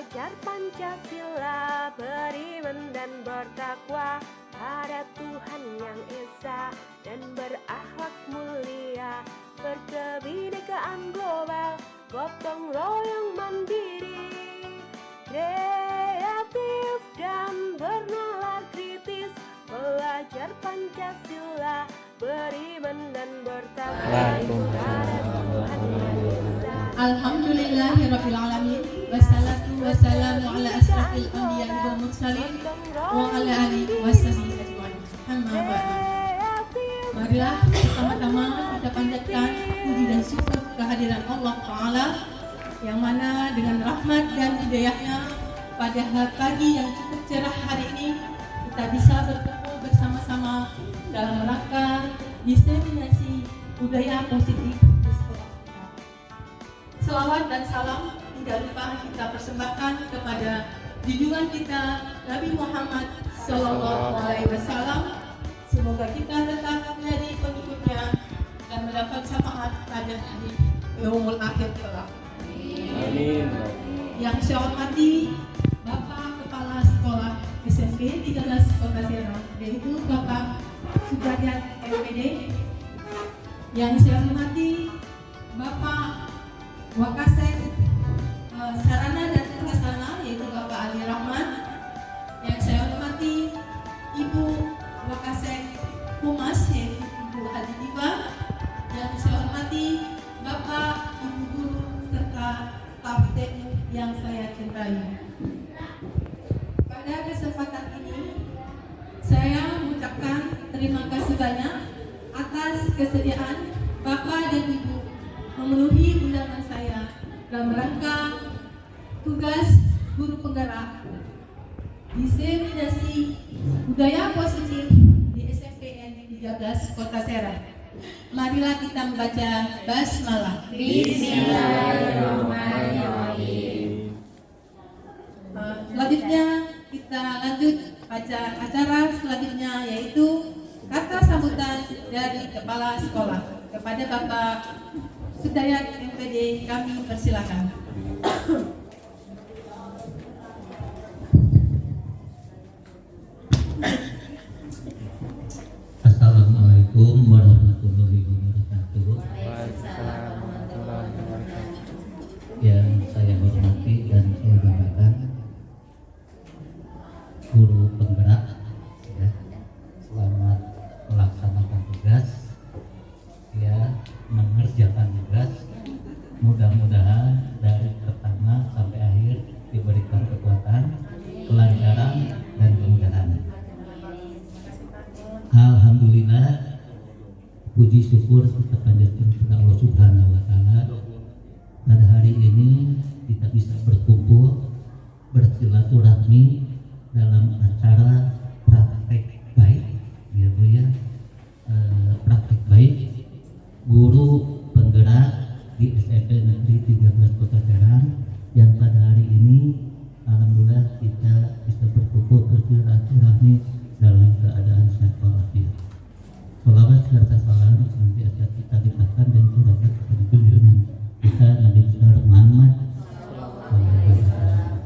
belajar Pancasila, beriman dan bertakwa pada Tuhan yang Esa, dan berakhlak mulia, berkebinekaan global, gotong royong mandiri, kreatif dan bernalar kritis, belajar Pancasila, beriman dan bertakwa pada Tuhan yang Esa. Alhamdulillahirrabbilalamin. Wassalatu wassalamu ala asrafil anbiya wal mursalin wa ala alihi washabihi ajmain. Amma ba'du. Marilah pertama-tama kita panjatkan puji dan syukur kehadiran Allah Ta'ala, yang mana dengan rahmat dan hidayahnya pada pagi yang cukup cerah hari ini kita bisa bertemu bersama-sama dalam rangka diseminasi budaya positif di sekolah kita. Selawat dan salam tidak lupa kita persembahkan kepada junjungan kita Nabi Muhammad Sallallahu Alaihi Wasallam. Semoga kita tetap menjadi pengikutnya dan mendapat syafaat pada hari yaumul akhir kelak. Amin. Yang saya hormati Bapak Kepala Sekolah SMP 13 Kota Serang, yaitu Bapak Sudrajat MPD. Yang saya hormati Bapak Wakasek Sarana dan Prasarana, yaitu Bapak Ali Rahman. Yang saya hormati Ibu Wakasek Humas, yaitu Ibu Haji Diva. Yang saya hormati Bapak Ibu Guru serta staf TU yang saya cintai. Pada kesempatan ini saya mengucapkan terima kasih banyak atas kesediaan Bapak dan Ibu memenuhi undangan saya dalam rangka tugas guru penggerak diseminasi budaya positif di SMPN 13 Kota Serang. Marilah kita membaca basmalah. Bismillahirrahmanirrahim. Selanjutnya kita lanjut pada acara selanjutnya, yaitu kata sambutan dari kepala sekolah. Kepada Bapak Sudayat MPD kami persilakan. Assalamualaikum warahmatullahi wabarakatuh. Yang saya hormati dan saya banggakan guru penggerak, ya, selamat melaksanakan tugas, ya, mengerjakan tugas. Mudah-mudahan dari pertama sampai akhir diberikan kekuatan, kelancaran dan kemudahan. Alhamdulillah, puji syukur kita panjatkan kepada Allah Subhanahu wa Ta'ala. Pada hari ini kita bisa berkumpul bersilaturahmi dalam acara praktek baik, ya Bu ya, praktek baik guru penggerak di SMP Negeri 13 Kota Serang, yang pada hari ini alhamdulillah kita bisa berkumpul bersilaturahmi dalam keadaan sehat walafiat. Sholawat serta salam senantiasa kita limpahkan dan curahkan kepada junjungan kita Nabi besar Muhammad SAW.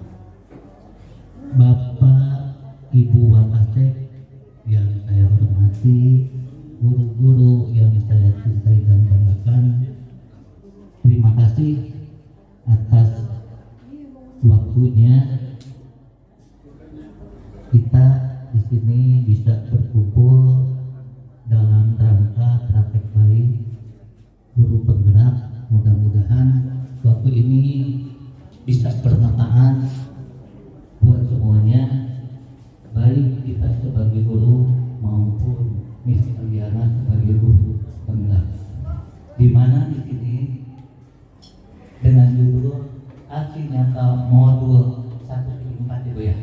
Bapak Ibu Wakasek yang saya hormati, guru-guru yang saya cintai dan banggakan, terima kasih atas waktunya kita di sini bisa berkumpul dalam rangka praktek baik guru penggerak. Mudah-mudahan waktu ini bisa bermanfaat buat semuanya, baik kita sebagai guru maupun Miss Aliana sebagai guru penggerak. Di mana di sini dengan judul aksi nyata modul 1-4 Ibu ya,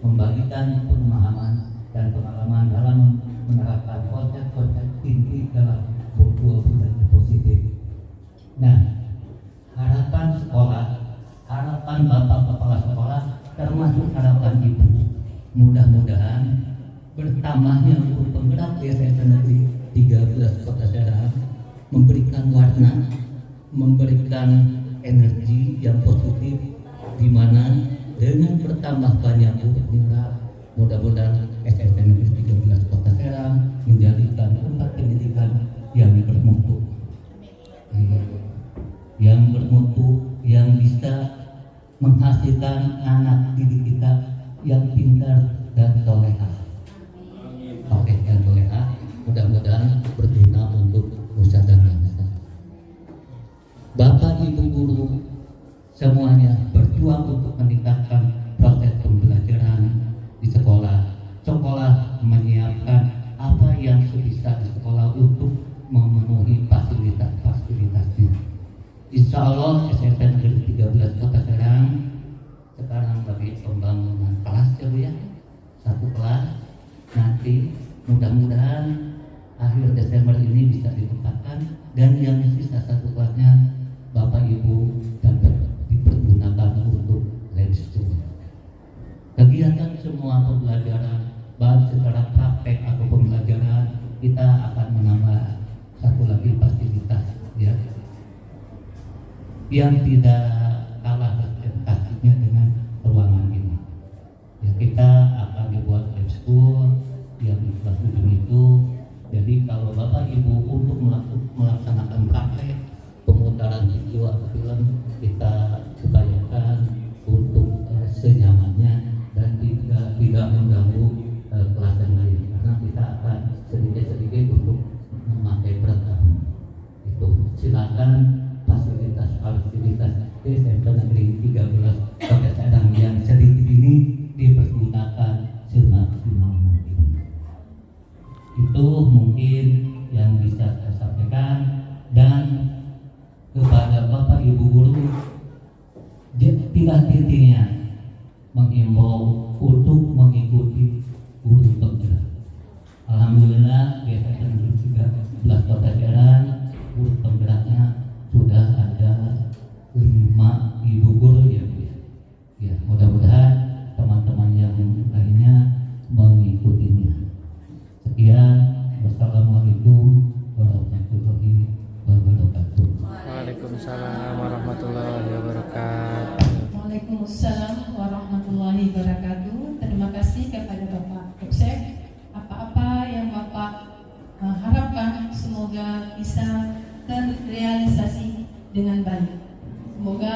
membagikan pemahaman dan pengalaman dalam menerapkan konsep-konsep inti dalam budaya positif. Nah, harapan sekolah, harapan Bapak Kepala Sekolah, termasuk harapan Ibu, mudah-mudahan bertambahnya guru penggerak di SMP Negeri 13 Kota Serang memberikan warna, memberikan energi yang positif, di mana menambahkan yang mudah-mudahan SMK Negeri 13 Kota Serang menjadikan tempat pendidikan yang bermutu, yang bisa menghasilkan anak didik kita yang pintar dan soleha. Oke, yang soleha, mudah-mudahan berguna untuk nusa dan bangsa. Bapak Ibu guru semuanya berjuang untuk meningkatkan proses pembelajaran di sekolah. Sekolah menyiapkan apa yang sebisa di sekolah untuk memenuhi fasilitas-fasilitasnya. Insya Allah SMP Negeri 13 Kota Serang sekarang lagi pembangunan kelas ya, satu kelas. Nanti mudah-mudahan akhir Desember ini bisa ditempatkan, dan yang sisa satu kelasnya Bapak Ibu dapat dipergunakan untuk lab school. Kegiatan semua pembelajaran, baik secara praktek atau pembelajaran, kita akan menambah satu lagi fasilitas ya, yang tidak kalah representasinya dengan ruangan ini. Ya, kita akan dibuat lab school yang di kelas 7 itu. Jadi kalau Bapak Ibu untuk melaksanakan praktek pemutaran video atau film, kita upayakan untuk senyamannya dan tidak mengganggu kelas yang lain, karena kita akan sedikit-sedikit untuk memakai perekam. Itu silakan fasilitas di SMP Negeri 13 Kota Serang yang sedikit ini dipergunakan semaksimal mungkin. Itu mungkin yang bisa saya sampaikan, dan kepada Bapak Ibu guru tiga-tiganya menghimbau untuk mengikuti guru penggerak. Alhamdulillah di SMP Negeri 13 Kota Serang guru penggeraknya sudah ada 5 ibu guru ya Bu. Ya, mudah-mudahan teman-teman yang lainnya mengikutinya. Sekian, wassalamualaikum warahmatullahi wabarakatuh. Waalaikumsalam warahmatullahi wabarakatuh. Waalaikumsalam warahmatullahi wabarakatuh. Terima kasih kepada Bapak Kapsek. Apa-apa yang Bapak harapkan semoga bisa terrealisasi dengan baik. Semoga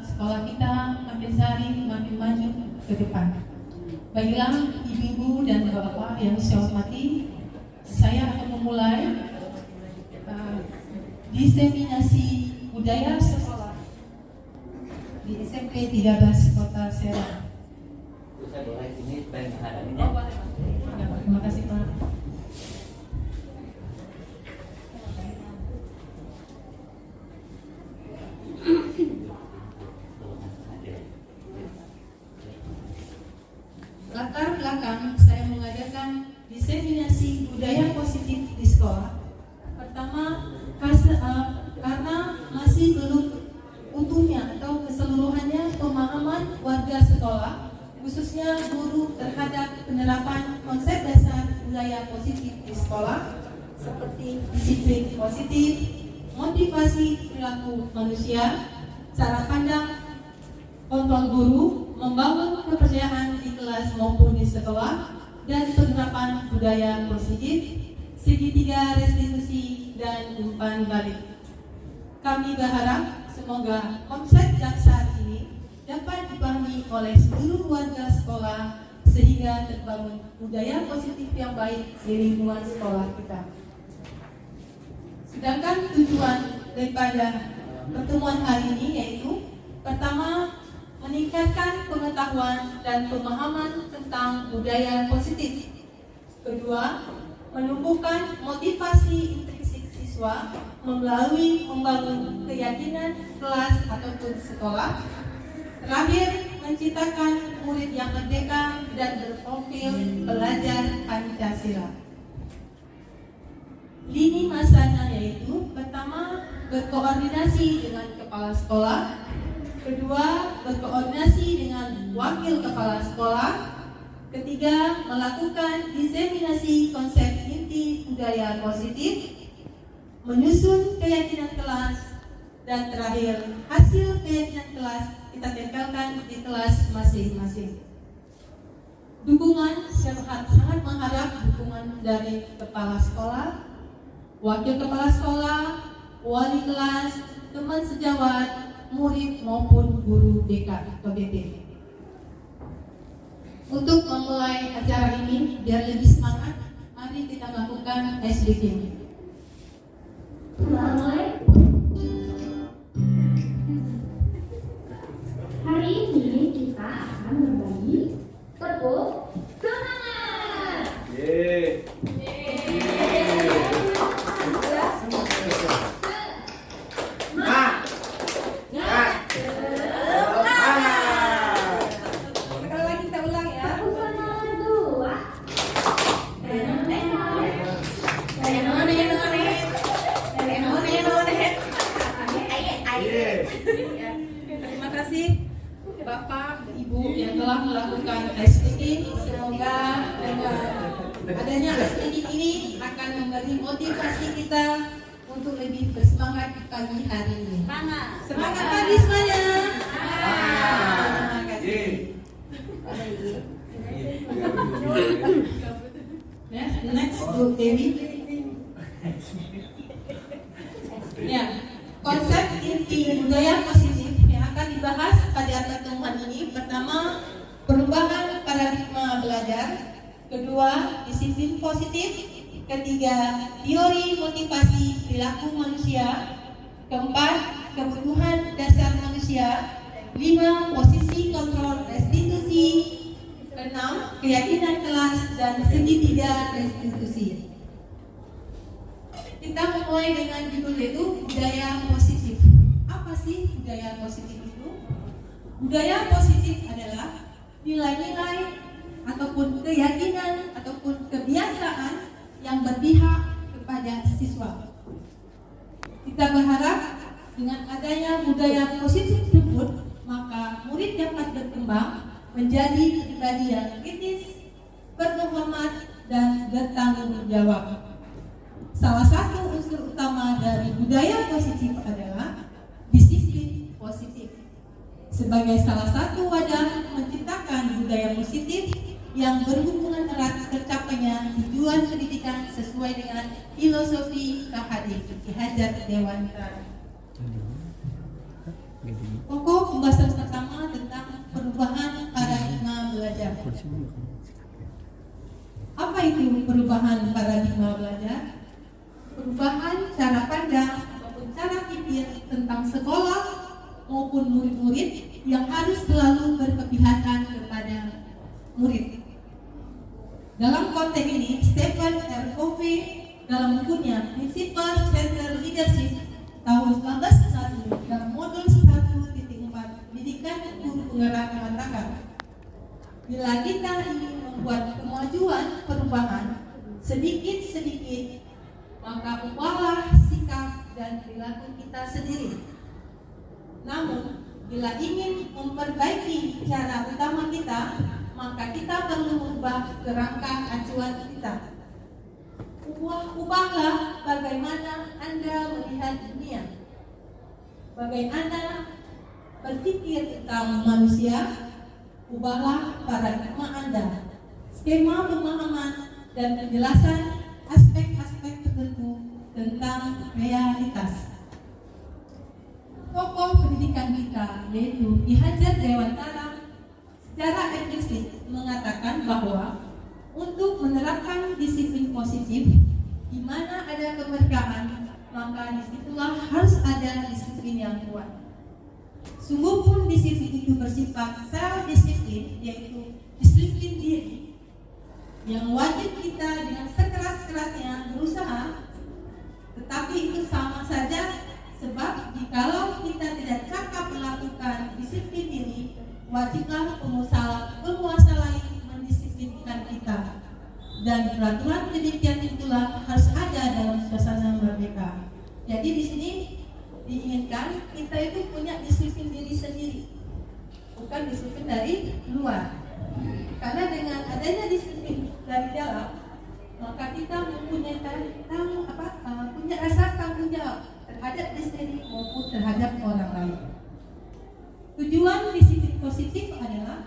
sekolah kita makin hari makin maju ke depan. Baiklah ibu-ibu dan bapak yang saya hormati, saya akan memulai diseminasi budaya sekolah di SMP 13 Kota Serang. Saya boleh ini supaya menghadapinya. Oh, boleh, Pak. Ya, Pak. Terima kasih, Pak. Latar belakang saya mengadakan diseminasi budaya positif di sekolah. Pertama, karena masih belum utuhnya atau keseluruhannya pemahaman warga sekolah, khususnya guru terhadap penerapan konsep dasar budaya positif di sekolah, seperti disiplin positif, motivasi perilaku manusia, cara pandang, kontrol guru, membangun kepercayaan di kelas maupun di sekolah, dan penerapan budaya positif, segitiga restitusi, dan umpan balik. Kami berharap semoga konsep dasar ini dapat dipahami oleh seluruh warga sekolah sehingga terbangun budaya positif yang baik di lingkungan sekolah kita. Sedangkan tujuan daripada pertemuan hari ini yaitu pertama, meningkatkan pengetahuan dan pemahaman tentang budaya positif. Kedua, menumbuhkan motivasi intrinsik siswa melalui membangun keyakinan kelas ataupun sekolah. Terakhir, menciptakan murid yang merdeka dan berprofil pelajar Pancasila. Lini masanya yaitu pertama, berkoordinasi dengan kepala sekolah. Kedua, berkoordinasi dengan wakil kepala sekolah. Ketiga, melakukan diseminasi konsep inti budaya positif, menyusun keyakinan kelas, dan terakhir, hasil keyakinan kelas kita tempelkan di kelas masing-masing. Dukungan sangat mengharap dukungan dari kepala sekolah, wakil kepala sekolah, wali kelas, teman sejawat, murid maupun guru BK atau BP. Untuk memulai acara ini biar lebih semangat, mari kita lakukan SBK. Hari ini kita akan berbagi tepuk semangat. Sekali lagi kita ulang ya. Tepuk semangat dua. Terima kasih Bapak, Ibu yang telah melakukan SPG. Semoga dengan adanya SPG ini akan memberi motivasi kita untuk lebih bersemangat pagi hari ini. Semangat pagi semuanya. Terima kasih. Next, Bu Dewi. Ya, konsep inti budaya positif yang akan dibahas pada pertemuan ini. Pertama, perubahan paradigma belajar. Kedua, disiplin positif. Ketiga, teori motivasi perilaku manusia. Keempat, kebutuhan dasar manusia. 5, posisi kontrol restitusi. 6, keyakinan kelas dan segitiga restitusi. Kita mulai dengan judul itu budaya positif. Apa sih budaya positif itu? Budaya positif adalah nilai-nilai ataupun keyakinan ataupun kebiasaan yang berpihak kepada siswa. Kita berharap dengan adanya budaya positif tersebut, maka murid dapat berkembang menjadi pribadi yang kritis, berhormat dan bertanggung jawab. Salah satu unsur utama dari budaya positif adalah disiplin positif. Sebagai salah satu wadah menciptakan budaya positif yang berhubungan erat tercapainya tujuan pendidikan sesuai dengan filosofi Ki Hajar Dewantara. Pokok pembahasan pertama tentang perubahan paradigma belajar. Apa itu perubahan paradigma belajar? Perubahan cara pandang ataupun cara pikir tentang sekolah maupun murid-murid yang harus selalu berkepihakan kepada murid. Dalam konteks ini, Stephen R. Covey dalam bukunya Principle Center Leadership tahun 1991 dalam modul 1.4 pendidikan guru penggerak mengatakan, bila kita ingin membuat kemajuan perubahan sedikit-sedikit, maka ubahlah sikap dan perilaku kita sendiri. Namun, bila ingin memperbaiki cara utama kita, maka kita perlu mengubah kerangka acuan kita. Ubahlah bagaimana Anda melihat dunia, bagaimana berpikir tentang manusia. Ubahlah paradigma Anda, skema pemahaman dan penjelasan aspek-aspek tertentu tentang realitas. Tokoh pendidikan kita yaitu Ki Hajar Dewantara secara eksplisit mengatakan bahwa untuk menerapkan disiplin positif di mana ada kemerdekaan, maka disitulah harus ada disiplin yang kuat. Sungguh pun disiplin itu bersifat self-disiplin, yaitu disiplin diri yang wajib kita dengan sekeras-kerasnya berusaha, tetapi itu sama saja sebab jikalau kita tidak cakap melakukan disiplin diri, wajiblah penguasa lain mendisiplinkan kita. Dan peraturan demikian itulah harus ada dalam suasana merdeka. Jadi di sini diinginkan kita itu punya disiplin diri sendiri, bukan disiplin dari luar. Karena dengan adanya disiplin dari dalam, maka kita mempunyai punya rasa tanggung jawab terhadap diri sendiri maupun terhadap orang lain. Tujuan disiplin positif adalah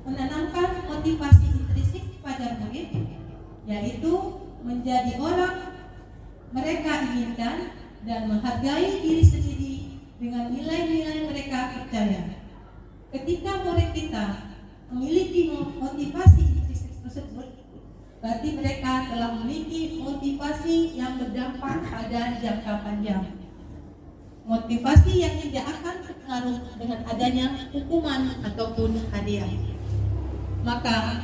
menanamkan motivasi intrinsik pada murid, yaitu menjadi orang mereka inginkan dan menghargai diri sendiri dengan nilai-nilai mereka percaya. Ketika murid kita memiliki motivasi intrinsik tersebut, berarti mereka telah memiliki motivasi yang berdampak pada jangka panjang. Motivasi yang tidak akan terpengaruh dengan adanya hukuman ataupun hadiah. Maka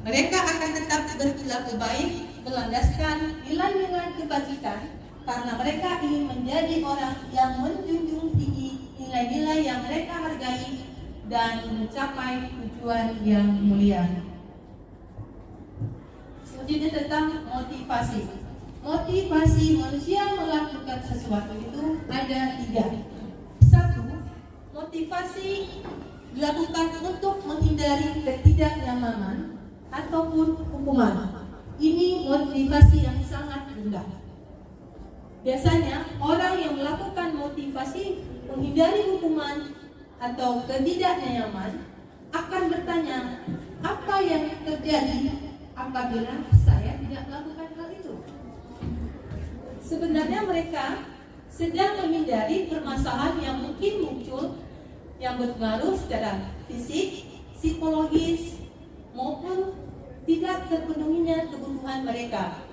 mereka akan tetap berperilaku baik berlandaskan nilai-nilai kebajikan, karena mereka ingin menjadi orang yang menjunjung tinggi nilai-nilai yang mereka hargai dan mencapai tujuan yang mulia. Selanjutnya tentang motivasi. Motivasi manusia melakukan sesuatu itu ada 3. 1. Motivasi dilakukan untuk menghindari ketidaknyamanan ataupun hukuman. Ini motivasi yang sangat rendah. Biasanya orang yang melakukan motivasi menghindari hukuman atau ketidaknyaman akan bertanya, apa yang terjadi apabila saya tidak melakukan hal itu? Sebenarnya mereka sedang menghindari permasalahan yang mungkin muncul yang berpengaruh secara fisik, psikologis, maupun tidak terpenuhinya kebutuhan mereka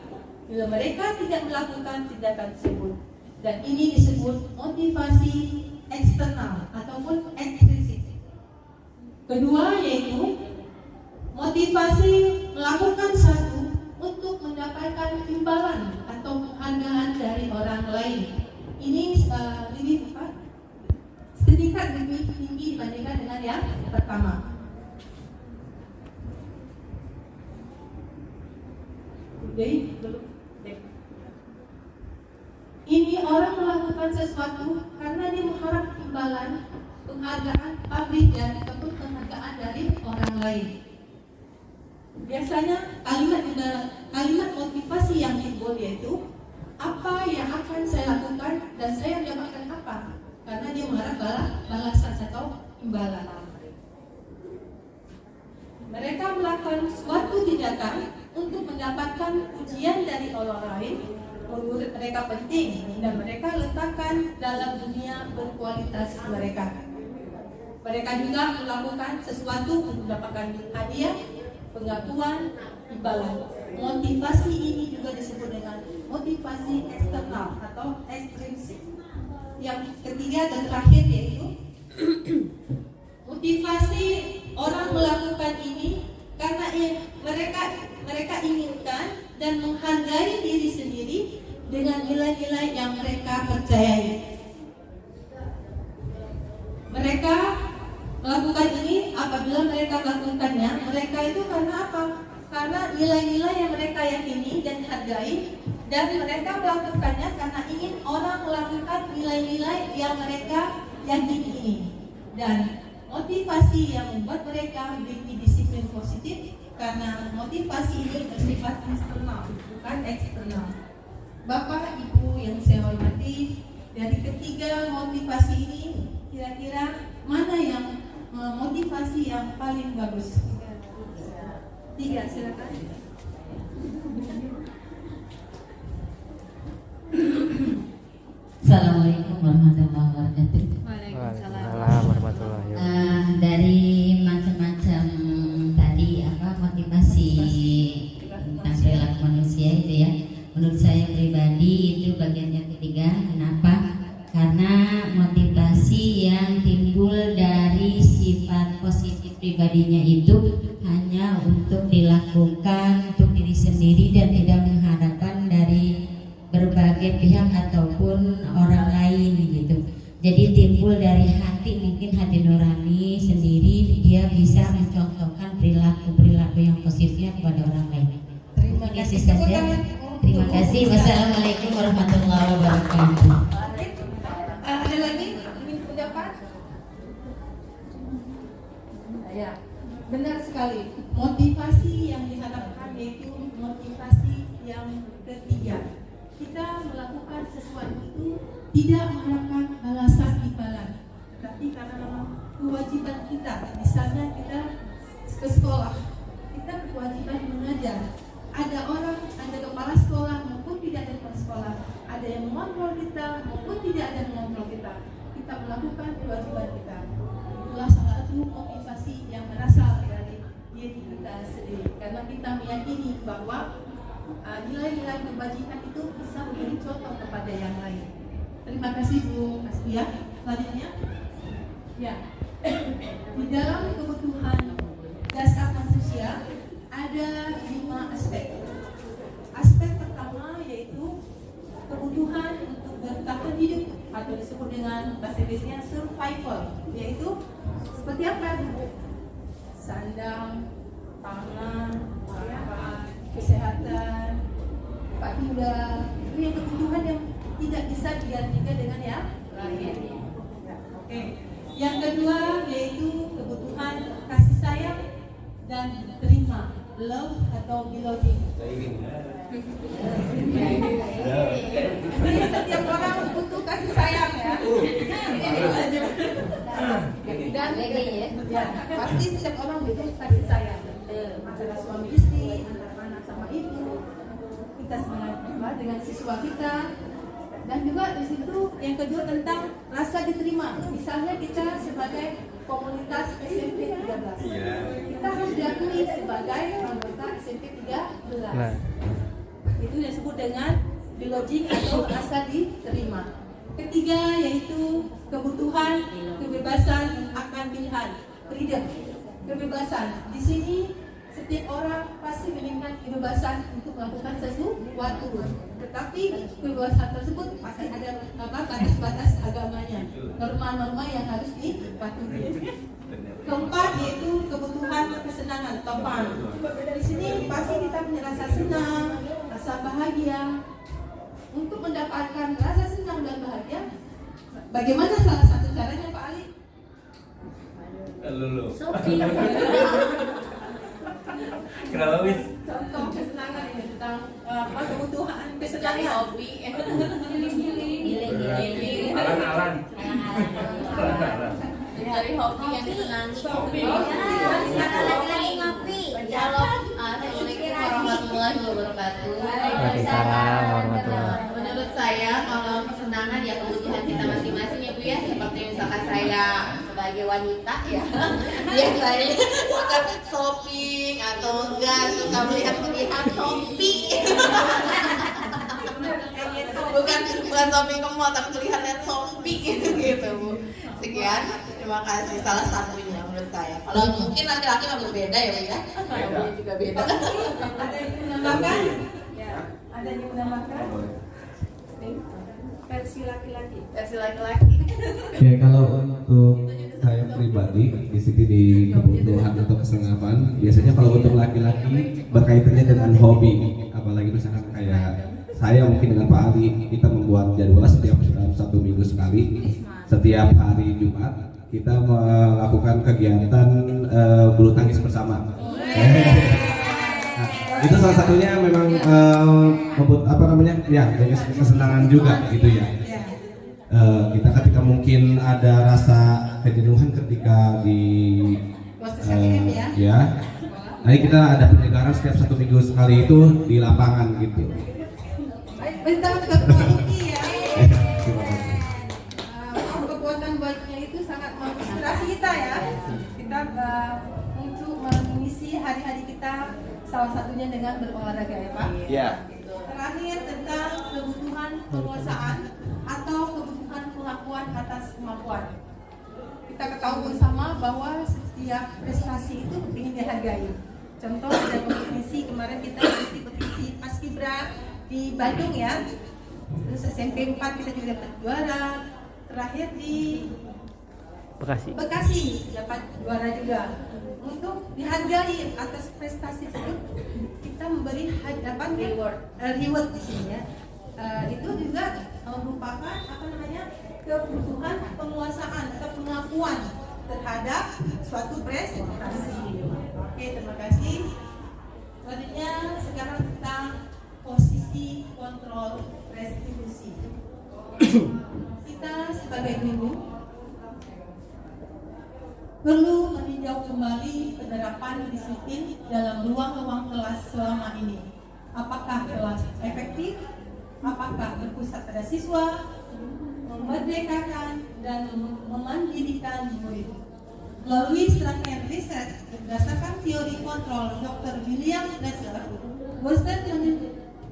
bila mereka tidak melakukan tindakan tersebut. Dan ini disebut motivasi eksternal ataupun ekstrinsik. Kedua yaitu motivasi melakukan satu untuk mendapatkan imbalan atau penghargaan dari orang lain. Ini sedikit lebih tinggi dibandingkan dengan yang pertama. Ini orang melakukan sesuatu karena dia mengharap imbalan, penghargaan pabrik dan ataupun penghargaan dari orang lain. Biasanya kalimat motivasi yang timbul yaitu apa yang akan saya lakukan dan saya mendapatkan apa, karena dia mengharap balasan atau imbalan. Mereka melakukan suatu tindakan untuk mendapatkan pujian dari orang lain. Menurut mereka penting dan mereka letakkan dalam dunia berkualitas mereka. Mereka juga melakukan sesuatu untuk mendapatkan hadiah, pengakuan, imbalan. Motivasi ini juga disebut dengan motivasi eksternal atau ekstrinsik. Yang ketiga dan terakhir yaitu motivasi orang melakukan ini karena mereka inginkan dan menghargai diri sendiri dengan nilai-nilai yang mereka percayai. Mereka melakukan ini apabila mereka melakukannya, mereka itu karena apa? Karena nilai-nilai yang mereka yakini dan hargai, dan mereka melakukannya karena ingin orang melakukan nilai-nilai yang mereka yakini ini. Dan motivasi yang membuat mereka memiliki disiplin positif, karena motivasi ini bersifat internal, bukan eksternal. Bapak, Ibu yang saya hormati, dari ketiga motivasi ini, kira-kira mana yang motivasi yang paling bagus? 3, silakan. Assalamualaikum warahmatullahi wabarakatuh. Waalaikumsalam warahmatullahi wabarakatuh. Dari macam-macam tadi motivasi tentang perilaku manusia itu ya. Menurut saya pribadi itu bagian yang ketiga. Kenapa? Karena motivasi yang timbul dari sifat positif pribadinya itu hanya untuk dilakukan untuk diri sendiri dan tidak mengharapkan dari berbagai pihak ataupun orang lain gitu. Jadi timbul dari hati, mungkin hati nurani sendiri, dia bisa mencontohkan perilaku yang positifnya kepada orang lain. Terima kasih saja. Terima kasih. Wassalamualaikum warahmatullahi wabarakatuh. Ada lagi ingin pendapat? Ya, benar sekali. Motivasi yang diharapkan yaitu motivasi yang ketiga. Kita melakukan sesuatu itu tidak mengharapkan balasan imbalan, tetapi karena memang kewajiban kita. Misalnya kita ke sekolah, kita berkewajiban mengajar. Ada orang, ada kepala sekolah maupun tidak ada kepala sekolah, ada yang mengontrol kita maupun tidak ada yang mengontrol kita. Kita melakukan kewajiban kita. Itulah salah satu motivasi yang berasal dari diri kita sendiri. Karena kita meyakini bahwa nilai-nilai kebajikan itu bisa memberi contoh kepada yang lain. Terima kasih Bu Asbia. Selanjutnya, ya, di dalam kebutuhan dasar manusia ada 5 aspek. Aspek pertama yaitu kebutuhan untuk bertahan hidup atau disebut dengan bahasa Inggrisnya survival, yaitu seperti apa? Sandang, pangan, kesehatan, tempat tinggal. Itu yang kebutuhan yang tidak bisa digantikan dengan yang lain. Oke. Yang kedua yaitu kebutuhan kasih sayang dan terima, love atau belonging. Jadi setiap orang butuh kasih sayang ya. Dan ya, pasti setiap orang butuh kasih sayang. Antara suami istri, antara anak sama ibu, kita sama dengan siswa kita. Dan juga di situ yang kedua tentang rasa diterima. Misalnya kita sebagai komunitas SMP 13, kita harus diakui sebagai anggota SMP 13. Itu disebut dengan belonging atau rasa diterima. Ketiga yaitu kebutuhan kebebasan akan pilihan, freedom, kebebasan. Di sini setiap orang pasti menginginkan kebebasan untuk melakukan sesuatu, tetapi kebebasan tersebut pasti ada batas-batas agamanya, norma-norma yang harus dipatuhi. Keempat yaitu kebutuhan kesenangan, fun. Di sini pasti kita punya rasa senang, rasa bahagia. Untuk mendapatkan rasa senang dan bahagia, bagaimana salah satu caranya Pak Ali? Shopping. Kenapa wis? Contoh kesenangan ini tentang kebutuhan kesenangan. Hobi. Giling. Alan. Dari hobi yang disenangi. Lagi-lagi ngopi. Assalamualaikum warahmatullahi wabarakatuh. Waalaikumsalam warahmatullahi. Menurut saya kalau kesenangan ya kebutuhan kita masing-masing ya Bu ya. Seperti misalkan saya sebagai wanita ya, biasanya suka shopping atau enggak suka melihat Shopee. bukan shopping ke mall tapi melihat Shopee gitu Bu. Sekian, terima kasih, salah satunya menurut saya. Kalau mungkin laki-laki mah berbeda ya Bu ya. Hobinya juga beda. Ada yang menambahkan? Ya, ada yang menambahkan? Versi laki-laki. Versi laki-laki. Ya kalau untuk saya pribadi di sini di kebutuhan atau kesenangan, biasanya kalau untuk laki-laki berkaitannya dengan hobi, apalagi misalkan kayak saya mungkin dengan Pak Ali, kita membuat jadwal setiap 1 minggu sekali, setiap hari Jumat kita melakukan kegiatan bulu tangkis bersama. Nah, itu salah satunya memang ya kesenangan juga gitu ya. Kita ketika mungkin ada rasa kejenuhan ketika di ya, nah kita ada penyegaran setiap 1 minggu sekali itu di lapangan gitu. Bintang Ketua Uki ya. Terima kasih. Kekuatan baiknya itu sangat menginspirasi kita ya. Kita untuk mengisi hari-hari kita, salah satunya dengan berolahraga ya Pak. Iya. Terakhir tentang kebutuhan penguasaan atau kebutuhan pengakuan atas kemampuan. Kita ketahui bersama bahwa setiap prestasi itu ingin dihargai. Contoh ada kompetisi kemarin kita mengikuti kompetisi Paskibra di Bandung ya. Terus SMP 4 kita juga dapat juara. Terakhir di Bekasi dapat juara juga. Untuk dihargai atas prestasi tersebut, kita memberi reward di sini ya. Itu juga merupakan kebutuhan penguasaan atau pengakuan terhadap suatu prestasi. Oke, terima kasih. Selanjutnya sekarang tentang posisi kontrol restitusi. Kita sebagai guru perlu meninjau kembali penerapan disiplin dalam ruang-ruang kelas selama ini. Apakah kelas efektif? Apakah berpusat pada siswa, memerdekakan dan memandirikan murid? Melalui serangkaian riset berdasarkan teori kontrol Dr. William Lesser, Worcester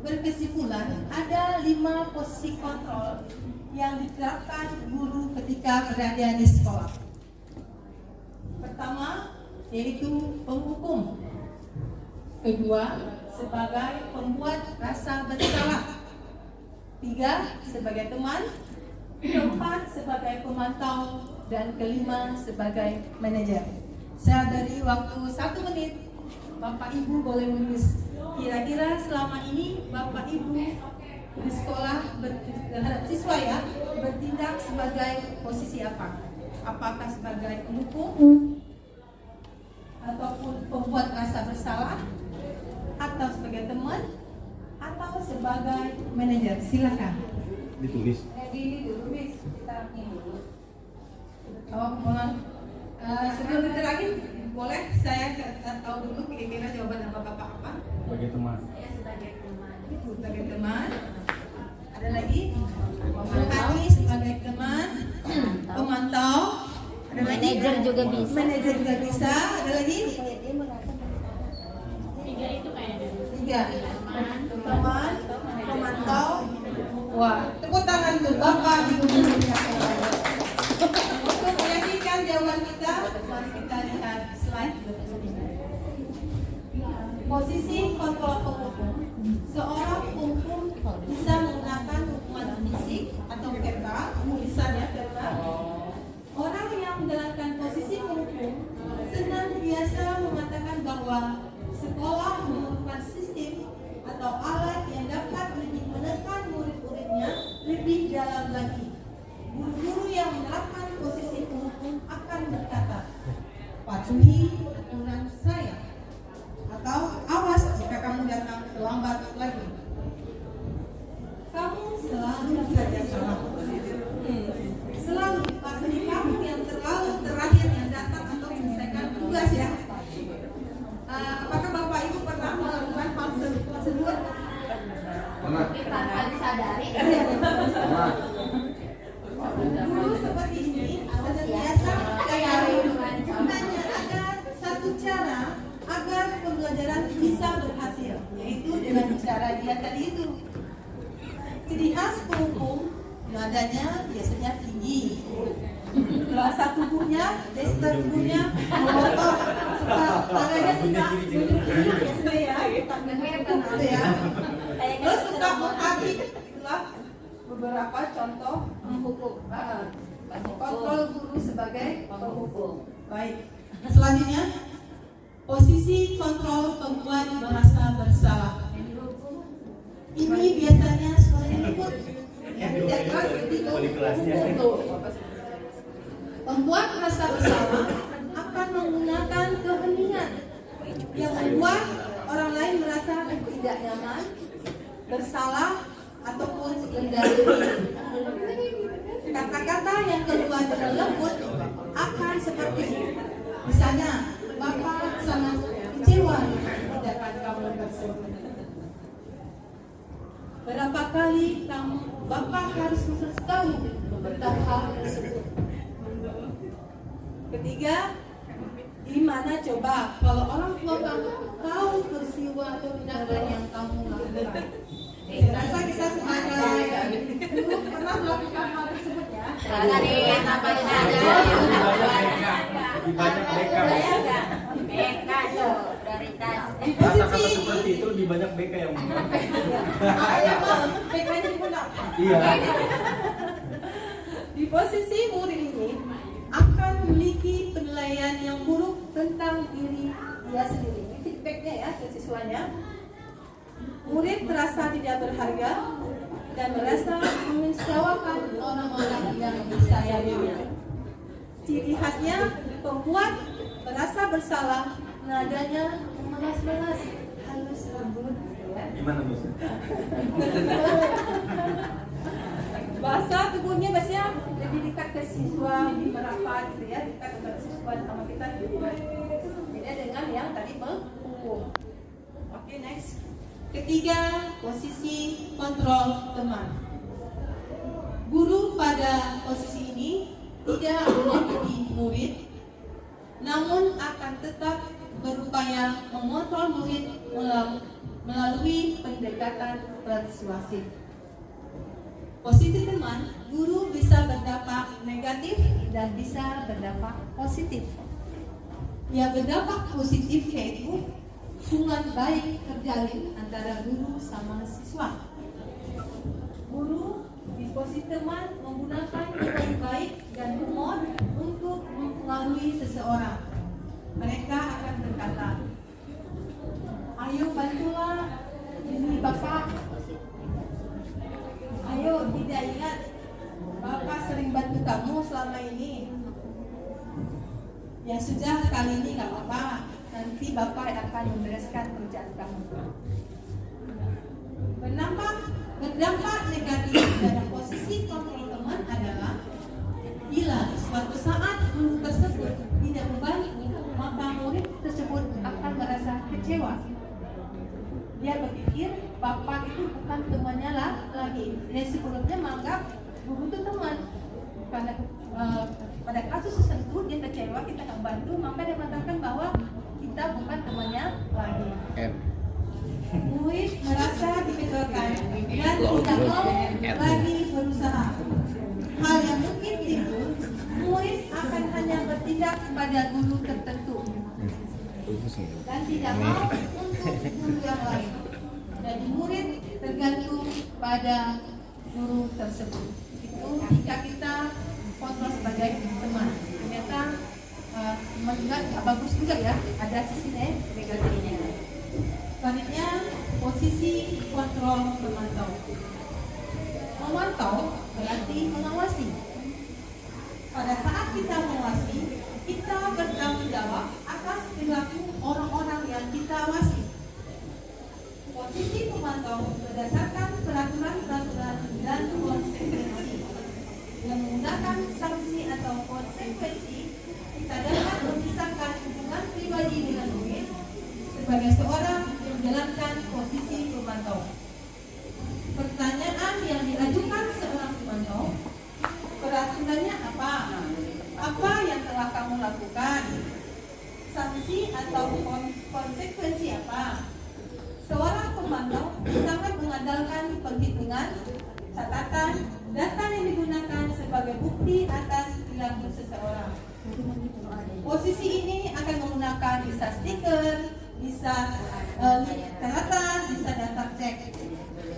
berkesimpulan ada 5 posisi kontrol yang diterapkan guru ketika berada di sekolah. Pertama, yaitu penghukum. Kedua, sebagai pembuat rasa bersalah. 3, sebagai teman. 4, sebagai pemantau. Dan kelima, sebagai manajer. Saya beri waktu 1 menit. Bapak Ibu boleh menulis. Kira-kira selama ini Bapak Ibu di sekolah terhadap siswa ya bertindak sebagai posisi apa? Apakah sebagai penghukum ataupun pembuat rasa bersalah, atau sebagai teman, atau sebagai manajer? Silakan. Ditulis. Ini dulu, Miss. Kita ini dulu. Sebelum diterangin, boleh saya tahu dulu kira-kira jawaban Bapak apa? Sebagai teman. Sebagai teman. Ada lagi? Memahami sebagai teman. Pemantau. Ada lagi? Manajer juga bisa. Manajer juga bisa. Ada lagi? 3. Teman, pemantau. Wah, tepuk tangan untuk Bapak Ibu guru yang hebat. Untuk meyakinkan jawaban kita, mari kita lihat slide. Posisi kontrol penghukum. Seorang penghukum bisa menggunakan hukuman fisik atau verbal, misalnya verbal. Orang yang menjalankan posisi penghukum senantiasa mengatakan bahwa sekolah memerlukan sistem atau alat yang dapat lebih menekan murid-muridnya lebih dalam lagi. Guru-guru yang menerapkan posisi penghukum akan berkata, patuhi aturan saya, atau awas jika kamu datang terlambat lagi. Kamu selalu saja salah. Selalu pasti kamu yang terlalu terakhir yang datang atau menyelesaikan tugas ya. Apakah Bapak Ibu pernah melakukan hal tersebut? Pernah. Disadari. Guru seperti ini senantiasa hanya ada satu cara agar pembelajaran bisa berhasil, yaitu dengan cara dia tadi itu. Ciri khas penghukum, nadanya biasanya tinggi. Rasa tubuhnya, gestur tubuhnya, melotot, tangannya suka biasanya ya, gitu ya. Terus suka menghakim, itulah beberapa contoh menghukum. Kontrol guru sebagai penghukum. Baik. Selanjutnya, posisi kontrol pembuat merasa bersalah. Ini biasanya suara lembut, yang tidak keras ketika penghukum. Pembuat merasa bersalah akan menggunakan keheningan yang membuat orang lain merasa tidak nyaman, bersalah, ataupun rendah diri. Kata-kata yang keluar dengan lembut akan seperti misalnya, Bapak sangat kecewa tindakan kamu tersebut. Berapa kali Bapak harus memberitahu tentang hal tersebut? Ketiga, di mana coba kalau orang tua kamu tahu peristiwa atau tindakan yang kamu lakukan? Saya rasa kita sebagai guru pernah melakukan hal tersebut ya. Banyak BK. Di posisi Seperti itu lebih banyak BK yang BK-nya diundang. Iya. Di posisi murid ini akan memiliki penilaian yang buruk tentang diri dia sendiri. Ini feedbacknya ya ke siswanya. Murid terasa tidak berharga dan merasa mengecewakan orang-orang yang disayanginya. Ciri khasnya pembuat merasa bersalah, nadanya memelas-melas, halus lembut. Ya. Gimana bos? Bahasa tubuhnya biasanya lebih dekat ke siswa, lebih merapat gitu ya, dekat dengan siswa sama kita juga. Beda dengan yang tadi menghukum. Oke, next. Ketiga, posisi kontrol teman. Guru pada posisi ini tidak menyakiti murid, namun akan tetap berupaya mengontrol murid melalui pendekatan persuasif. Posisi teman, guru bisa berdampak negatif dan bisa berdampak positif. Yang berdampak positif yaitu hubungan baik terjalin antara guru sama siswa. Guru di posisi teman menggunakan hubungan baik dan humor untuk mempengaruhi seseorang. Mereka akan berkata, ayo bantulah ini bapak. Ayo, tidak ingat bapak sering bantu kamu selama ini. Ya sudah, kali ini gak apa-apa. Nanti bapak akan membereskan kerjaan kamu. Berdampak negatif dalam posisi kontrol teman adalah bila suatu saat guru tersebut tidak membantu, maka murid tersebut akan merasa kecewa. Dia berpikir bapak itu bukan temannya lagi. Dia sebelumnya menganggap guru itu teman. Karena pada kasus tertentu dia kecewa, kita akan bantu, maka dia mengatakan bahwa kita bukan temannya lagi. Murid merasa dikecewakan dan tidak mau lagi berusaha. Hal yang mungkin timbul, murid akan hanya bertindak pada guru tertentu dan tidak mau untuk guru yang lain. Jadi murid tergantung pada guru tersebut. Itu jika kita kontrol sebagai teman. Ternyata teman juga bagus juga ya, ada sisi negatifnya. Selanjutnya, posisi kontrol memantau. Memantau berarti mengawasi. Pada saat kita mengawasi, kita bertanggung jawab atas perilaku orang-orang yang kita awasi. Posisi pemantau berdasarkan peraturan-peraturan dan konsekuensi. Dengan menggunakan sanksi atau konsekuensi, kita dapat memisahkan hubungan pribadi dengan murid sebagai seorang yang menjalankan posisi pemantau. Pertanyaan yang diajukan seorang pemantau, peraturannya apa? Apa yang telah kamu lakukan? Sanksi atau konsekuensi apa? Seorang pemantau sangat mengandalkan penghitungan, catatan, data yang digunakan sebagai bukti atas perilaku seseorang. Posisi ini akan menggunakan bisa stiker, bisa catatan, bisa data cek.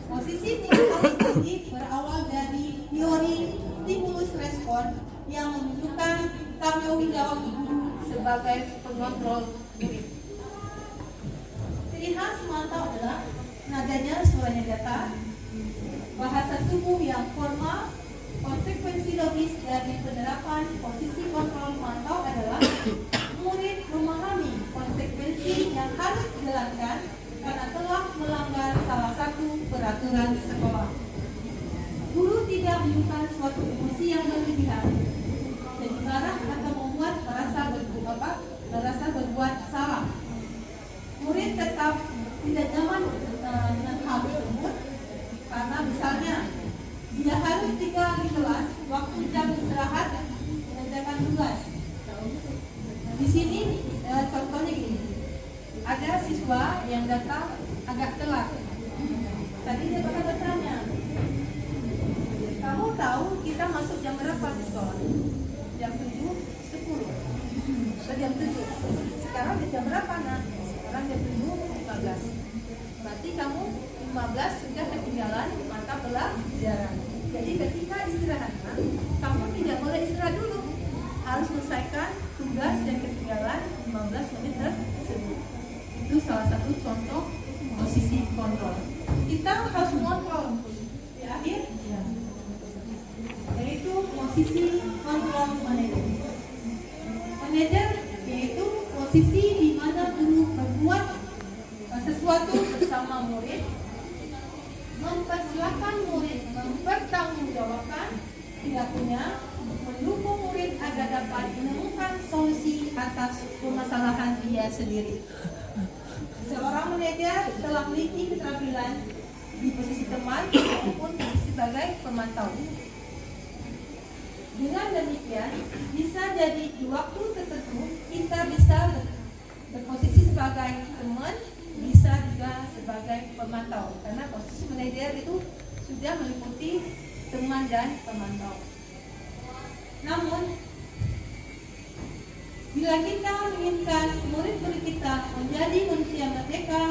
Posisi tingkat positif berawal dari teori stimulus respon yang menunjukkan tanggung jawab guru sebagai pengontrol murid. Ciri khas memantau adalah nadanya suaranya datar, bahasa tubuh yang formal. Konsekuensi logis dari penerapan posisi kontrol memantau adalah murid memahami konsekuensi yang harus dijalankan karena telah melanggar salah satu peraturan sekolah. Guru tidak menunjukkan suatu emosi yang berlebihan, jadi marah atau membuat merasa berbuat salah. Murid tetap tidak nyaman dengan hal tersebut karena misalnya dia harus tinggal di kelas waktu jam istirahat mengerjakan tugas. Di sini contohnya gini, ada siswa yang datang agak telat. Tadi dia bakal bertanya, kamu tahu kita masuk jam berapa di sekolah? Jam 7.10 atau jam 7. Sekarang jam berapa nak? Sekarang jam 7.15. Berarti kamu 15 sudah ketinggalan mata pelajaran. Jadi ketika istirahat, kamu tidak boleh istirahat dulu. Harus selesaikan tugas dan ketinggalan 15 menit tersebut. Itu salah satu contoh posisi kontrol. Kita harus mengontrol di akhir, yaitu posisi kontrol manajer. Manajer yaitu posisi di mana guru berbuat sesuatu bersama murid, mempersilahkan murid mempertanggungjawabkan perilakunya agar dapat menemukan solusi atas permasalahan dia sendiri. Seorang manajer telah memiliki keterampilan di posisi teman maupun sebagai pemantau. Dengan demikian, bisa jadi di waktu tertentu kita bisa berposisi sebagai teman, bisa juga sebagai pemantau. Karena posisi manajer itu sudah meliputi teman dan pemantau. Namun, bila kita menginginkan murid-murid kita menjadi manusia merdeka,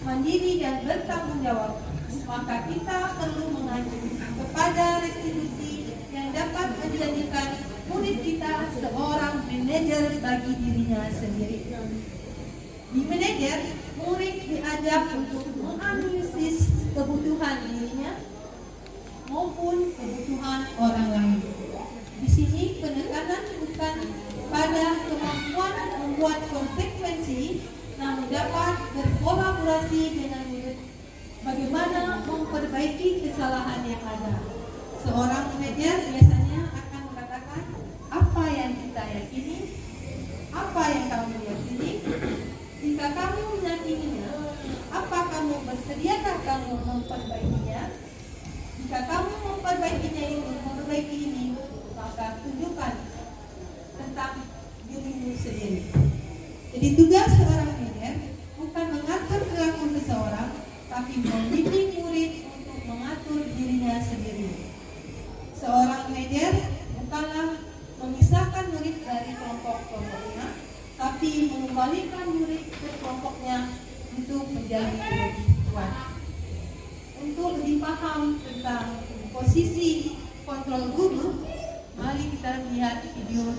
mandiri dan bertanggung jawab, maka kita perlu mengacu kepada restitusi yang dapat menjadikan murid kita seorang manajer bagi dirinya sendiri. Di manajer, murid diajak untuk menganalisis kebutuhan dirinya maupun kebutuhan orang lain. Di sini penekanan bukan pada kemampuan membuat konsekuensi, namun dapat berkolaborasi dengan murid bagaimana memperbaiki kesalahan yang ada. Seorang manajer biasanya akan mengatakan apa yang kita yakini, apa yang kamu yakini. Jika kamu meyakininya, apa kamu bersediakah kamu memperbaikinya? Jika kamu memperbaiki ini, maka tunjukkan tentang dirimu sendiri. Jadi tugas seorang manajer bukan mengatur perilaku seseorang, tapi membimbing murid untuk mengatur dirinya sendiri. Seorang manajer bukanlah memisahkan murid dari kelompok-kelompoknya, tapi mengembalikan murid ke kelompoknya untuk menjadi lebih kuat. Untuk lebih paham tentang posisi kontrol guru, mari kita lihat video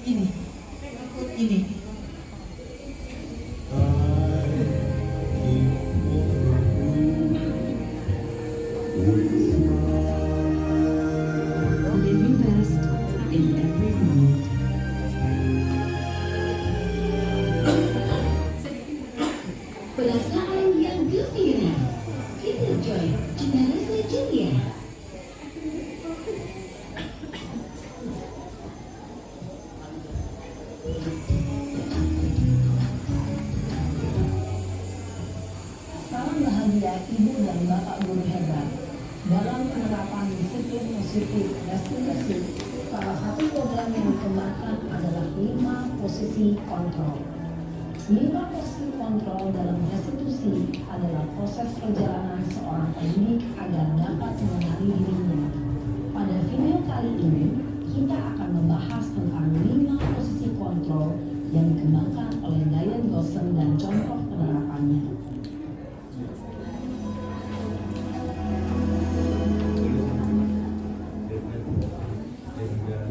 ini. Berikut ini. Perasaan yang gembira. Kita join generasi ceria. Salam bahagia ibu dan bapak guru hebat. Dalam penerapan disiplin positif restitusi, salah satu program yang dikembangkan adalah 5 posisi kontrol. 5 posisi kontrol dalam restitusi adalah proses perjalanan seorang pendidik agar dapat mengenali dirinya. Pada video kali ini, kita akan membahas tentang 5 posisi kontrol yang dikembangkan oleh Diane Gosson dan contoh penerapannya.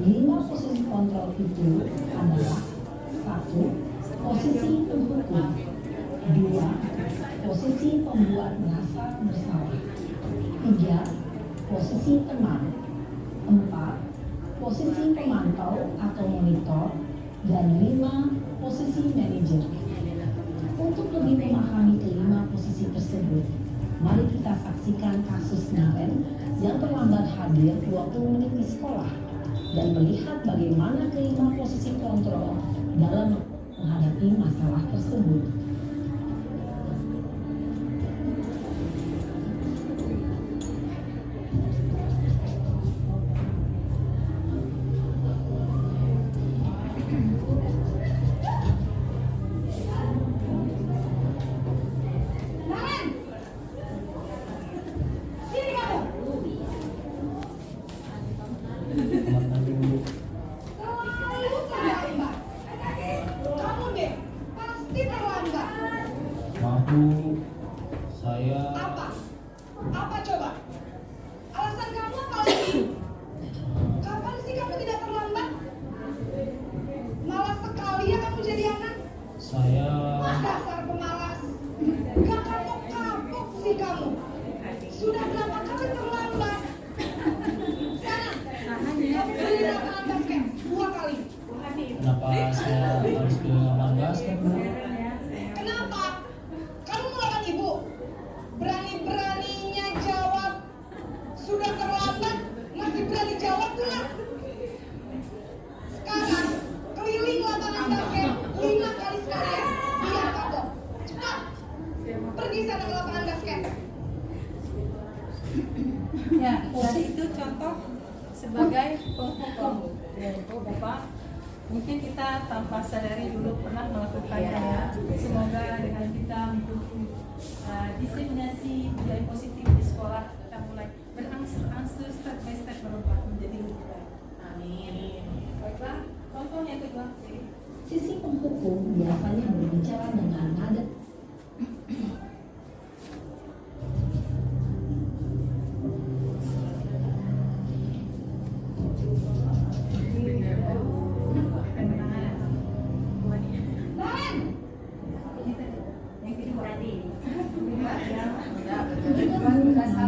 5 posisi kontrol itu adalah 1. Posisi penghukum. 2. Posisi pembuat merasa bersalah. 3. Posisi teman. 4. Posisi pemantau atau monitor. Dan 5. Posisi manajer. Untuk lebih memahami kelima posisi tersebut, mari kita saksikan kasus Naren yang terlambat hadir 20 menit di sekolah dan melihat bagaimana kelima posisi kontrol dalam menghadapi masalah tersebut. Naren! Sini kamu! Selalu terlambat. Kamu deh, pasti terlambat. Ya, tadi itu contoh sebagai penghukum. Yaitu Bapak, mungkin kita tanpa sadari dulu pernah melakukannya ya. Semoga dengan kita mendukung diseminasi budaya positif di sekolah, kita mulai berangsur-angsur step by step berubah menjadi lebih baik. Amin. Baiklah, contohnya kedua. Sisi penghukum biasanya berbicara dengan nada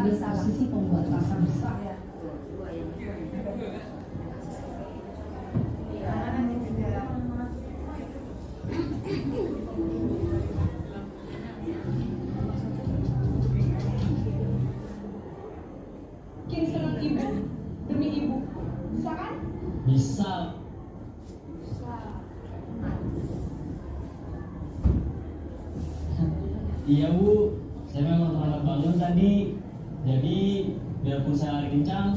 posisi pembuat rasa besar. Kini senang ibu demi ibu. Bisa kan? Bisa. Iya Bu, saya memang terlambat bangun tadi. Jadi biarpun saya lari kencang,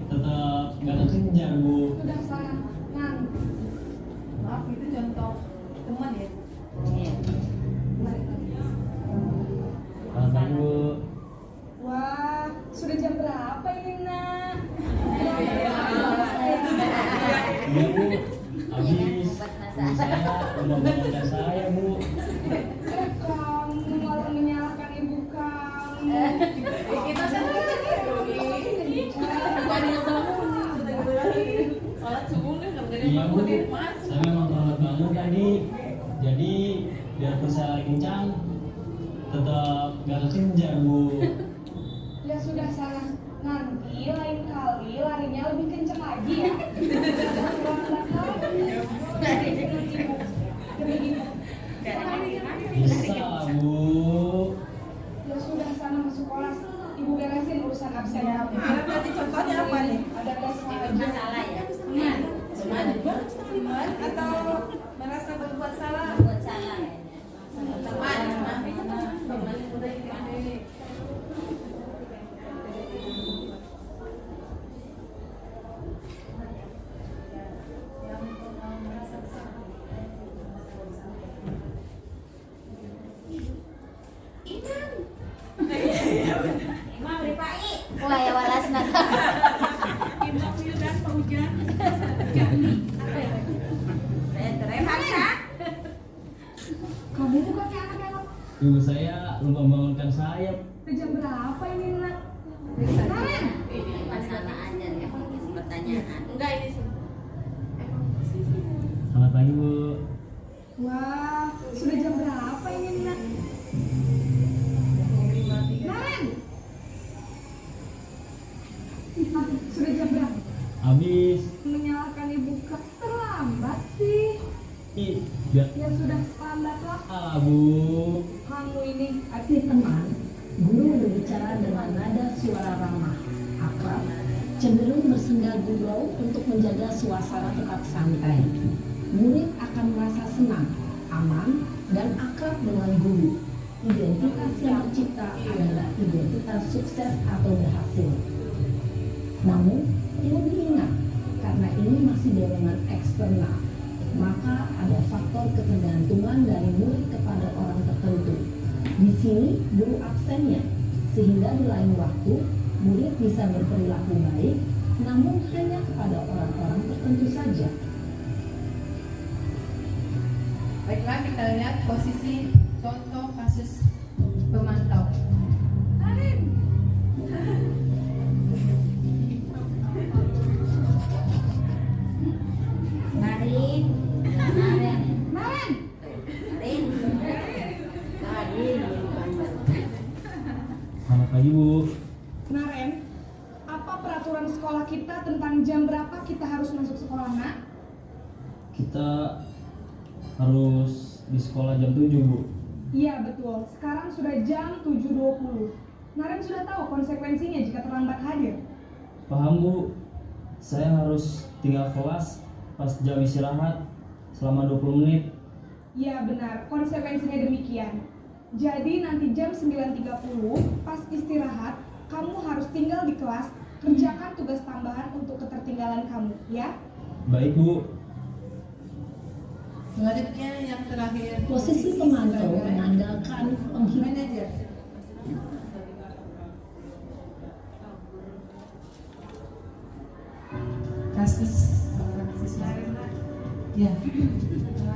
tetap nggak terkejar Bu. Sudah salah. Nan. Maaf, itu contoh teman ya. Iya. Selamat pagi Bu. Wah, sudah jam berapa ini, Nak? Iya Bu, habis saya udah bangunkan saya Bu. Kamu malah menyalahkan ibu kamu. Kita sholat subuh nih, nggak boleh Iya Bu, bangunin. saya memang terlambat bangun tadi. Jadi biarpun saya lari kencang, tetap nggak terkejar Bu. Ya sudah salah. Nanti lain kali larinya lebih kenceng lagi ya. Bisa Bu. Ya sudah sana masuk kelas. Ibu beresin urusan absen. Berarti contohnya apa nih? Ada tes Masalah ya. Teman atau merasa berbuat salah? Buat salah ya. Wah ya walasna. Kamu bukannya anak-anak. Ibu saya lupa membangunkan saya. Jam berapa ini, Nak? Masalah aja ya. Pertanyaan. Enggak, ini sih. Selamat pagi Bu. Wah, sudah jam berapa ini, Nak? Naren! Sudah jam berapa? Habis. Menyalahkan ibu kamu terlambat sih. Biar Ya sudah standar lah. salah Bu. Kamu ini Arti teman, guru berbicara dengan nada suara ramah, akrab, cenderung bersenda gurau untuk menjaga suasana tetap santai. Murid akan merasa senang, aman, dan akrab dengan guru. Identitas yang tercipta adalah identitas sukses atau berhasil. Namun, perlu diingat, karena ini masih dorongan eksternal, maka ada faktor ketergantungan dari murid kepada orang tertentu. Di sini guru absennya, sehingga di lain waktu murid bisa berperilaku baik, namun hanya kepada orang-orang tertentu saja. Baiklah, kita lihat posisi contoh kasus pemantau. Marin. Marin. Naren! Marin. Selamat pagi Bu. Naren, apa peraturan sekolah kita tentang jam berapa kita harus masuk sekolah, Nak? Kita harus di sekolah jam 7 Bu. Iya betul, sekarang sudah jam 7.20. Naren sudah tahu konsekuensinya jika terlambat hadir. Paham Bu. Saya harus tinggal kelas pas jam istirahat selama 20 menit. Iya benar, konsekuensinya demikian. Jadi nanti jam 9.30 pas istirahat, kamu harus tinggal di kelas, kerjakan tugas tambahan untuk ketertinggalan kamu, ya. Baik Bu. Selanjutnya yang terakhir, Posisi pemantau menandalkan penghitungan manajer. Kasus siswa, ya,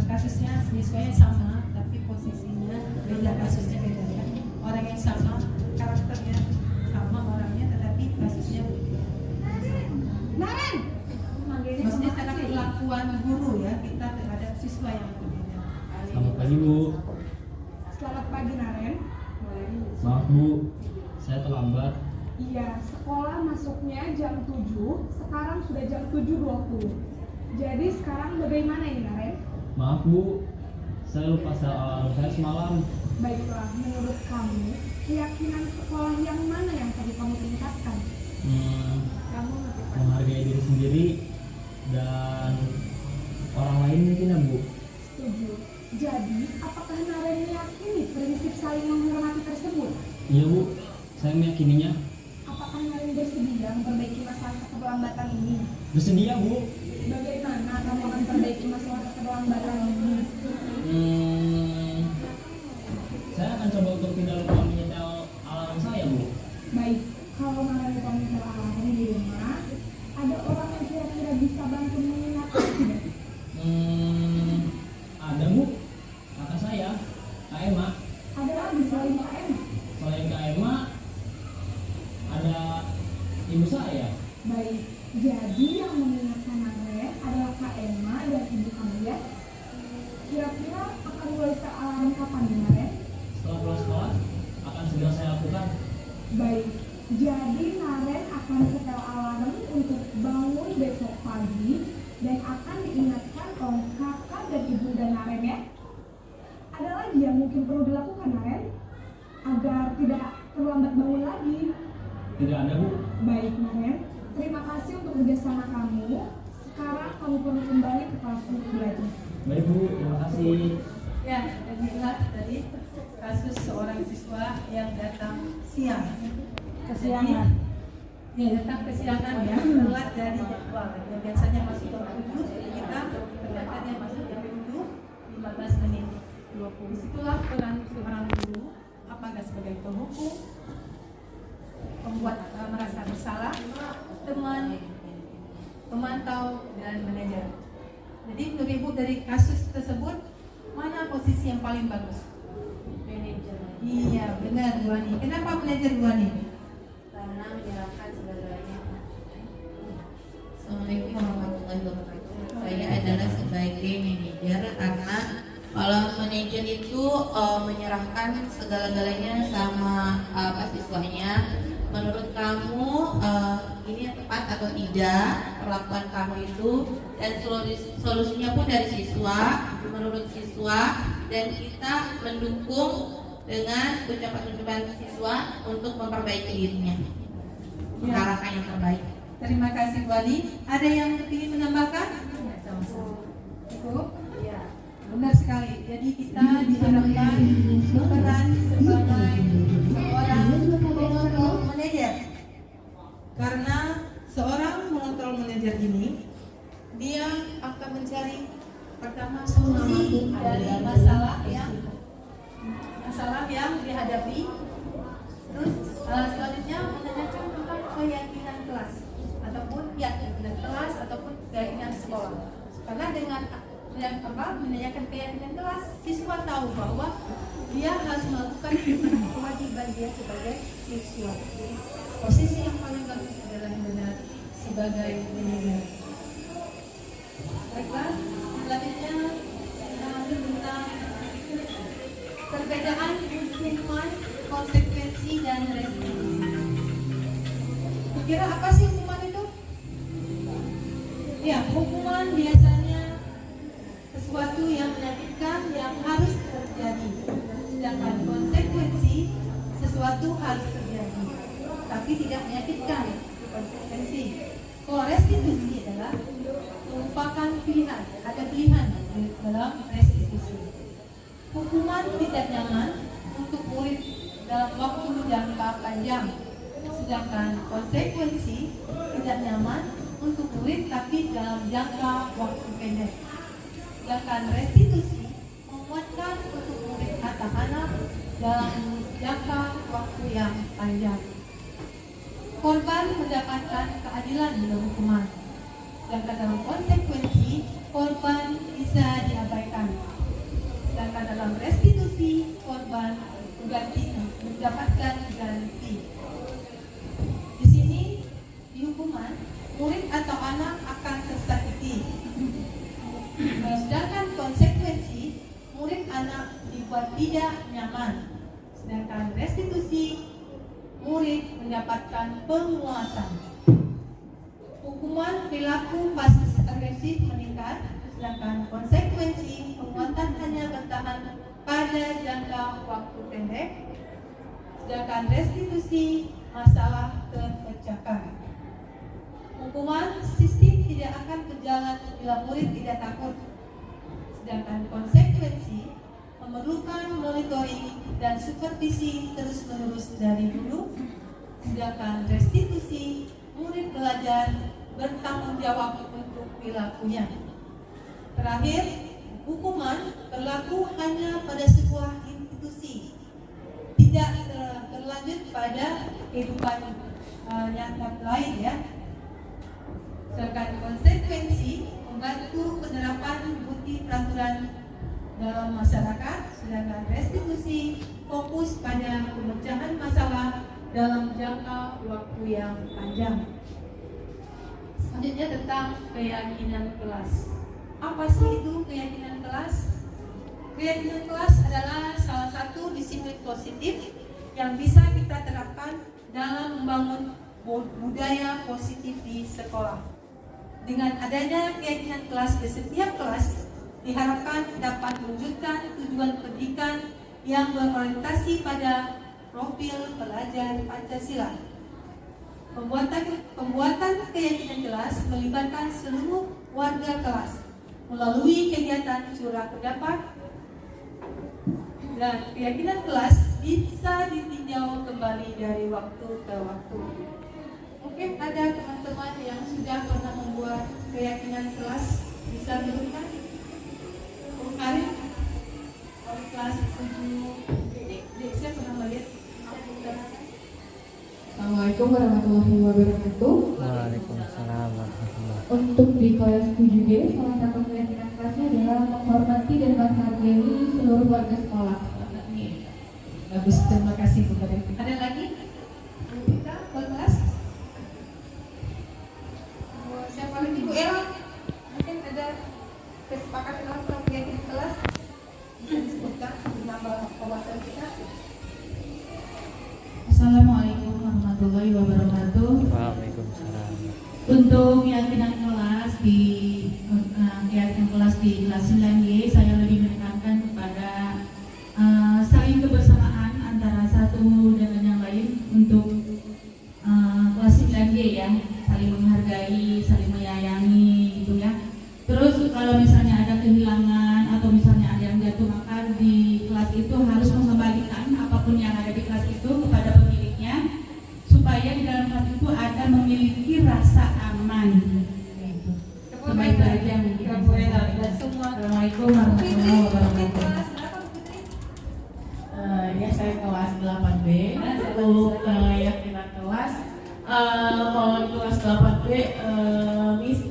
kasusnya siswanya sama, tapi posisinya beda, kasusnya beda ya. Orang yang sama, karakternya sama orangnya, tetapi kasusnya beda. Naren! Maksudnya cara perlakuan guru ya kita terhadap siswa yang berbeda. Selamat pagi Bu. Selamat pagi, Naren. Maaf Bu, saya terlambat. Iya, sekolah masuknya jam 7, sekarang sudah jam 7.20. Jadi sekarang bagaimana ini, Naren? Maaf Bu, saya lupa soal saya semalam. Baiklah, menurut kamu, keyakinan sekolah yang mana yang perlu kamu tingkatkan? Kamu menentukan. Menghargai diri sendiri dan orang lain mungkin ya Bu. Setuju. Jadi, apakah Naren meyakini prinsip saling menghormati tersebut? Iya Bu, saya meyakininya. Apakah Naren bersedia memperbaiki masalah keterlambatan ini? Bersedia Bu. Bagaimana kamu akan memperbaiki masalah keterlambatan ini? Saya akan coba untuk tidak lupa menyetel alarm saya Bu. Baik, kalau Naren lupa menyetel alarm di rumah, ada orang yang kira-kira bisa bantu mengingatkan tidak? Ada Bu, kakak saya, Kak Emma. Ada lagi selain Kak Emma? Selain Kak Emma, ada ibu saya. Baik, jadi yang mengingatkan Naren adalah Kak Emma dan ibu kamu ya? Kira-kira akan mulai setel alarm kapan nih, Naren? Setelah pulang sekolah, akan segera saya lakukan. Baik, jadi Naren akan setel alarm untuk bangun besok pagi dan akan diingatkan oleh kakak dan ibu dan Naren ya. Ada lagi yang mungkin perlu dilakukan, Naren, agar tidak terlambat bangun lagi. Tidak ada Bu. Baik, Naren, terima kasih untuk kerjasama kamu. Sekarang kamu perlu kembali ke kelas untuk belajar. Baik Bu, terima kasih. Ya, dan dilihat tadi kasus seorang siswa yang datang siang. Kesiangan. Ya, datang kesiangan ya, telat dari jadwal. Yang biasanya masuk jam 7, kita ternyata dia masuk jam 7, 15 menit. Disitulah peran seorang guru, apakah sebagai penghukum, pembuat merasa bersalah, teman, pemantau, dan manajer. Jadi menurut Ibu dari kasus tersebut, mana posisi yang paling bagus? Manajer. Iya, benar Bu Ani. Kenapa manajer Bu Ani? Karena menyerahkan segalanya. Assalamualaikum warahmatullahi wabarakatuh. Saya adalah sebagai manajer karena kalau manajer itu menyerahkan segala-galanya sama siswanya. Menurut kamu ini yang tepat atau tidak perlakuan kamu itu, dan solusinya pun dari siswa, menurut siswa, dan kita mendukung dengan ucapan-ucapan siswa untuk memperbaiki dirinya, mengarahkan yang terbaik. Terima kasih Bu Ani. Ada yang ingin menambahkan? Ibu? Iya. Benar sekali. Jadi kita diharapkan berperan sebagai seorang pengontrol manajer. Karena seorang pengontrol manajer ini dia akan mencari pertama solusi dari masalah yang dihadapi. Terus selanjutnya menanyakan tentang keyakinan kelas ataupun keyakinan kelas ataupun keyakinan sekolah. Karena dengan menanyakan keyakinan kelas, siswa tahu bahwa dia harus melakukan kewajiban dia sebagai siswa. Jadi posisi yang paling bagus adalah benar sebagai manajer. Baiklah, selanjutnya kita ambil tentang perbedaan hukuman, konsekuensi, dan restitusi. Kira apa sih hukuman itu? Ya, hukuman biasanya sesuatu yang menyakitkan yang harus terjadi. Sedangkan konsekuensi sesuatu harus terjadi, tapi tidak menyakitkan. Konsekuensi. Kalau restitusi adalah merupakan pilihan, ada pilihan dalam restitusi. Hukuman tidak nyaman untuk murid dalam waktu jangka panjang, Sedangkan konsekuensi tidak nyaman untuk murid tapi dalam jangka waktu pendek. Sedangkan restitusi menguatkan untuk murid atau anak dalam jangka waktu yang panjang. Korban mendapatkan keadilan dalam hukuman. Sedangkan dalam konsekuensi korban bisa diabaikan. Sedangkan dalam restitusi korban mendapatkan ganti. Di sini di hukuman murid atau anak akan tersakiti. Sedangkan konsekuensi murid anak dibuat tidak nyaman. Sedangkan restitusi murid mendapatkan penguatan. Hukuman perilaku pasif agresif meningkat, sedangkan konsekuensi penguatan hanya bertahan pada jangka waktu pendek. Sedangkan restitusi masalah terpecahkan. Hukuman sistem tidak akan berjalan bila murid tidak takut. Sedangkan konsekuensi memerlukan monitoring dan supervisi terus-menerus dari guru. Sedangkan restitusi murid belajar bertanggung jawab untuk perilakunya. Terakhir, hukuman berlaku hanya pada sebuah institusi, tidak berlanjut pada kehidupan nyata lain ya. Sedangkan konsekuensi membantu penerapan bukti peraturan dalam masyarakat, sedangkan restitusi fokus pada pemecahan masalah dalam jangka waktu yang panjang. Selanjutnya tentang keyakinan kelas. Apa sih itu keyakinan kelas? Keyakinan kelas adalah salah satu disiplin positif yang bisa kita terapkan dalam membangun budaya positif di sekolah. Dengan adanya keyakinan kelas di setiap kelas, diharapkan dapat mewujudkan tujuan pendidikan yang berorientasi pada profil pelajar Pancasila. Pembuatan keyakinan kelas melibatkan seluruh warga kelas melalui kegiatan curah pendapat, dan keyakinan kelas bisa ditinjau kembali dari waktu ke waktu. Mungkin ada teman-teman yang sudah pernah membuat keyakinan kelas, bisa menunjukkan? Karin, kelas 7, saya pernah melihat. Assalamualaikum warahmatullahi wabarakatuh. Waalaikumsalam warahmatullahi wabarakatuh. Untuk di kelas 7D, salah satu keyakinan kelasnya adalah menghormati dan menghargai seluruh warga sekolah. Bagus, terima kasih Bu Karin. Ada lagi? Kita kelas? Siapa lagi Bu Ella? Mungkin ada kesepakatan langsung keyakinan kelas? Bisa disebutkan menambah wawasan kita? Assalamualaikum warahmatullahi wabarakatuh. Waalaikumsalam. Untuk keyakinan kelas di kelas 9Y, saya lebih menekankan kepada saling kebersamaan antara satu dengan yang lain untuk kelas 9Y ya, saling menghargai, saling menyayangi gitu ya. Terus kalau misalnya ada kehilangan atau misalnya ada yang jatuh, maka di kelas itu harus mengembalikan apapun yang ada di kelas itu kepada pemiliknya, supaya di dalam kelas itu ada memiliki rasa aman. Sebaik saja mungkin. Assalamualaikum warahmatullahi wabarakatuh. Ya, saya kelas 8B. Untuk keyakinan kelas, kalau di kelas 8B, Miss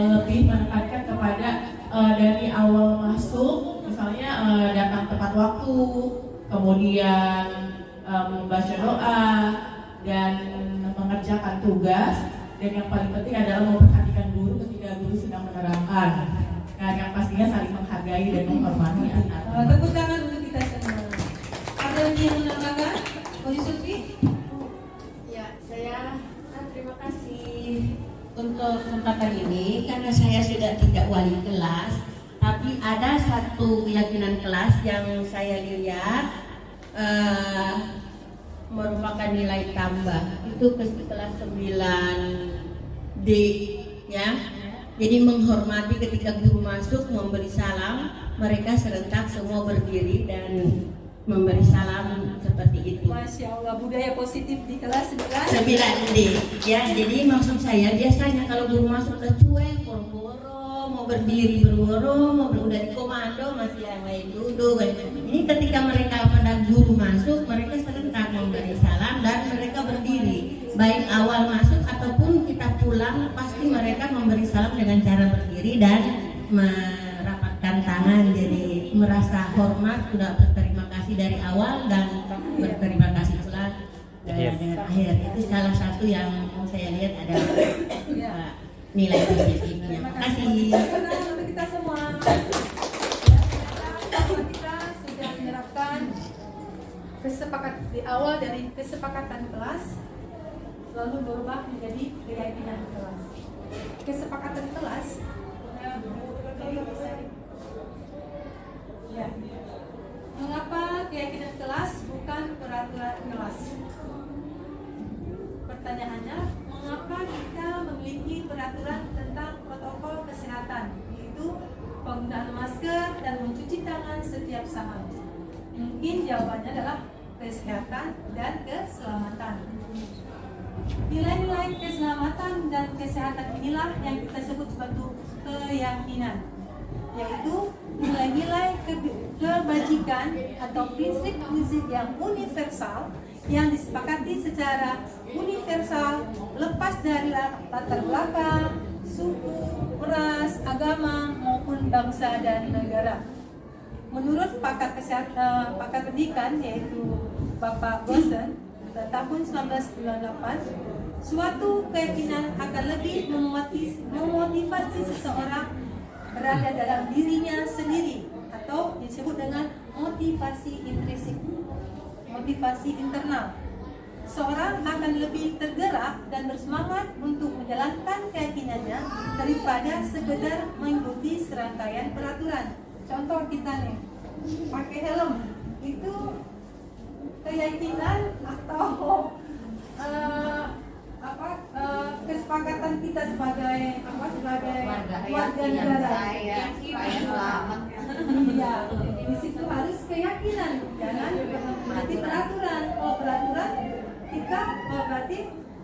lebih menekankan kepada dari awal masuk, misalnya datang tepat waktu, kemudian membaca doa dan mengerjakan tugas, dan yang paling penting adalah memperhatikan guru ketika guru sedang menerangkan. Nah, yang pastinya saling menghargai dan menghormati anak. Tepuk tangan untuk kita semua. Ada yang menambahkan? Bu Yusufri? Ya, saya terima kasih untuk kesempatan ini, karena saya sudah tidak wali kelas, tapi ada satu keyakinan kelas yang saya lihat merupakan nilai tambah. Itu ke kelas 9D ya. Jadi menghormati ketika guru masuk memberi salam, mereka serentak semua berdiri dan memberi salam seperti itu. Masya Allah, budaya positif di kelas 9D. Ya, jadi maksud saya biasanya kalau guru masuk ke cuek, boro-boro, mau berdiri boro-boro, mau udah di komando masih yang lain duduk. Ini ketika mereka pada guru masuk, mereka serentak memberi salam dan mereka berdiri. Baik awal masuk ataupun kita pulang, pasti mereka memberi salam dengan cara berdiri dan merapatkan tangan. Jadi merasa hormat, sudah berterima kasih dari awal dan berterima kasih pula dengan akhir. Itu salah satu yang saya lihat ada nilai positifnya. Terima kasih. Untuk kita semua, kita sudah menerapkan di awal dari kesepakatan kelas lalu berubah menjadi keyakinan kelas. Kesepakatan kelas ya. Mengapa keyakinan kelas bukan peraturan kelas? Pertanyaannya, mengapa kita memiliki peraturan tentang protokol kesehatan, yaitu penggunaan masker dan mencuci tangan setiap saat? Mungkin jawabannya adalah kesehatan dan keselamatan. Nilai-nilai keselamatan dan kesehatan inilah yang kita sebut sebagai keyakinan, yaitu nilai-nilai kebajikan atau prinsip-prinsip yang universal yang disepakati secara universal lepas dari latar belakang, suku, ras, agama maupun bangsa dan negara. Menurut pakar pendidikan yaitu Bapak Gosen tahun 1998, suatu keyakinan akan lebih memotivasi seseorang berada dalam dirinya sendiri atau disebut dengan motivasi intrinsik, motivasi internal. Seorang akan lebih tergerak dan bersemangat untuk menjalankan keyakinannya daripada sekedar mengikuti serangkaian peraturan. Contoh kita nih, pakai helm itu keyakinan atau kesepakatan kita sebagai warga negara. Supaya selamat. Iya, di situ harus keyakinan, jangan berarti peraturan. Oh, peraturan kita berarti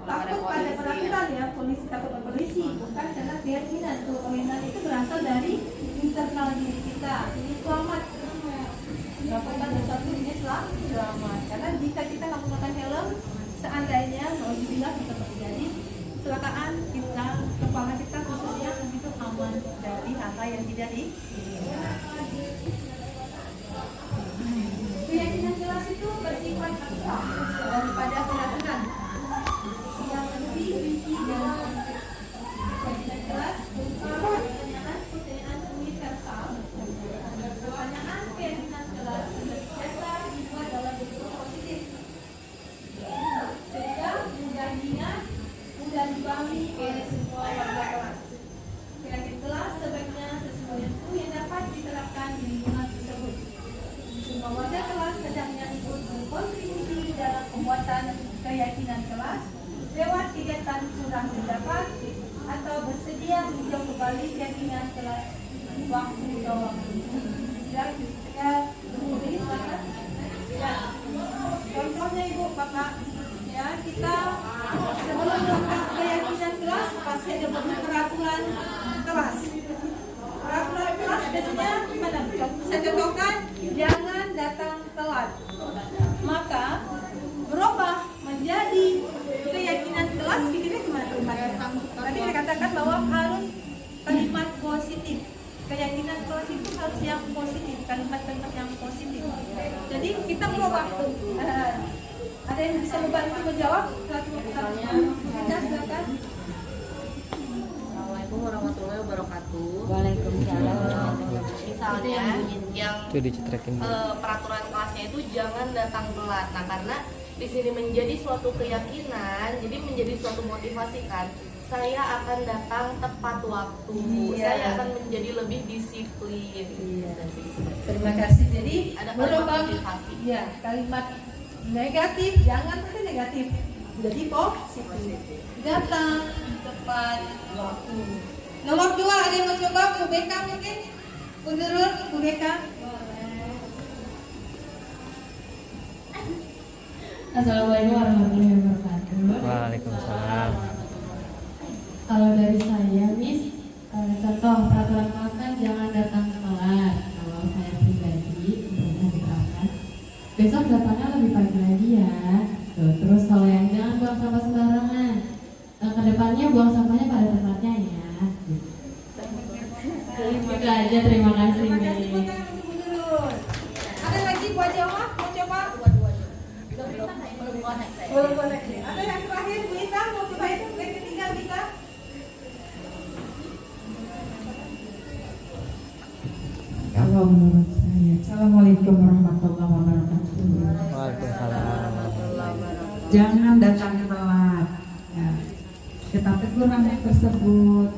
takut pada peraturan ya, polisi takut pada polisi, bukan karena keyakinan. Keyakinan itu berasal dari internal diri kita. Ini selamat. Lakukan sesuatu ini selamat. Karena jika kita nggak menggunakan helm, seandainya alhamdulillah kita terjadi kecelakaan, kita kepala kita khususnya itu aman dari hal-hal yang tidak diinginkan. Keyakinan kelas itu bersifat abstrak daripada peraturan yang lebih rinci dan konkret. Keyakinan kelas berupa pertanyaan universal. Pertanyaan keyakinan kelas biasa dibuat dalam bentuk positif, sehingga mudah diingat, mudah dipahami oleh semua warga kelas. Keyakinan kelas sebaiknya sesuatu yang dapat diterapkan di lingkungan tersebut. Semua warga kelas hendaknya ikut berkontribusi dalam pembuatan keyakinan kelas lewat kegiatan kurang pendapat atau bersedia meninjau kembali keyakinan kelas waktu ke waktu. Contohnya Ibu, Bapak, ya kita sebelum melakukan keyakinan kelas pasti ada peraturan kelas. Peraturan kelas biasanya gimana? Saya contohkan, jangan datang telat. Maka berubah menjadi keyakinan kelas kita gimana? Tadi saya katakan bahwa harus kalimat positif. Keyakinan kelas itu harus yang positif, kalimat-kalimat yang positif. Jadi kita berubah. Ada yang bisa membantu menjawab? Silakan. Assalamualaikum warahmatullahi wabarakatuh. Waalaikumsalam. Misalnya yang dicetrekin peraturan kelasnya itu jangan datang telat. Nah, karena di sini menjadi suatu keyakinan, jadi menjadi suatu motivasi kan. Saya akan datang tepat waktu. Iya. Saya akan menjadi lebih disiplin. Iya. Terima kasih. Jadi ada berubah. motivasi. Ya, kalimat negatif jangan pakai negatif. Jadi positif. Datang tepat waktu. Nomor 2 ada yang mau coba? Bu Beka mungkin? Bu Nurul, Bu Beka. Assalamualaikum warahmatullahi wabarakatuh. Waalaikumsalam. Kalau dari saya, Miss, contoh peraturan kelas kan jangan datang telat. Kalau saya pribadi untuk diterapkan, besok datangnya lebih pagi lagi ya. Tuh, terus kalau yang jangan buang sampah sembarangan. Kedepannya buang sampahnya pada tempatnya ya. Itu aja, terima kasih. Ada lagi buat jawab? Mau coba? Belum boleh. Ada yang terakhir, Bu Ita, mau coba itu yang ketiga, Bu Ita. Kalau menurut saya, Assalamualaikum warahmatullahi wabarakatuh. Waalaikumsalam. Jangan datang telat. Ya. Kita tegur anak tersebut.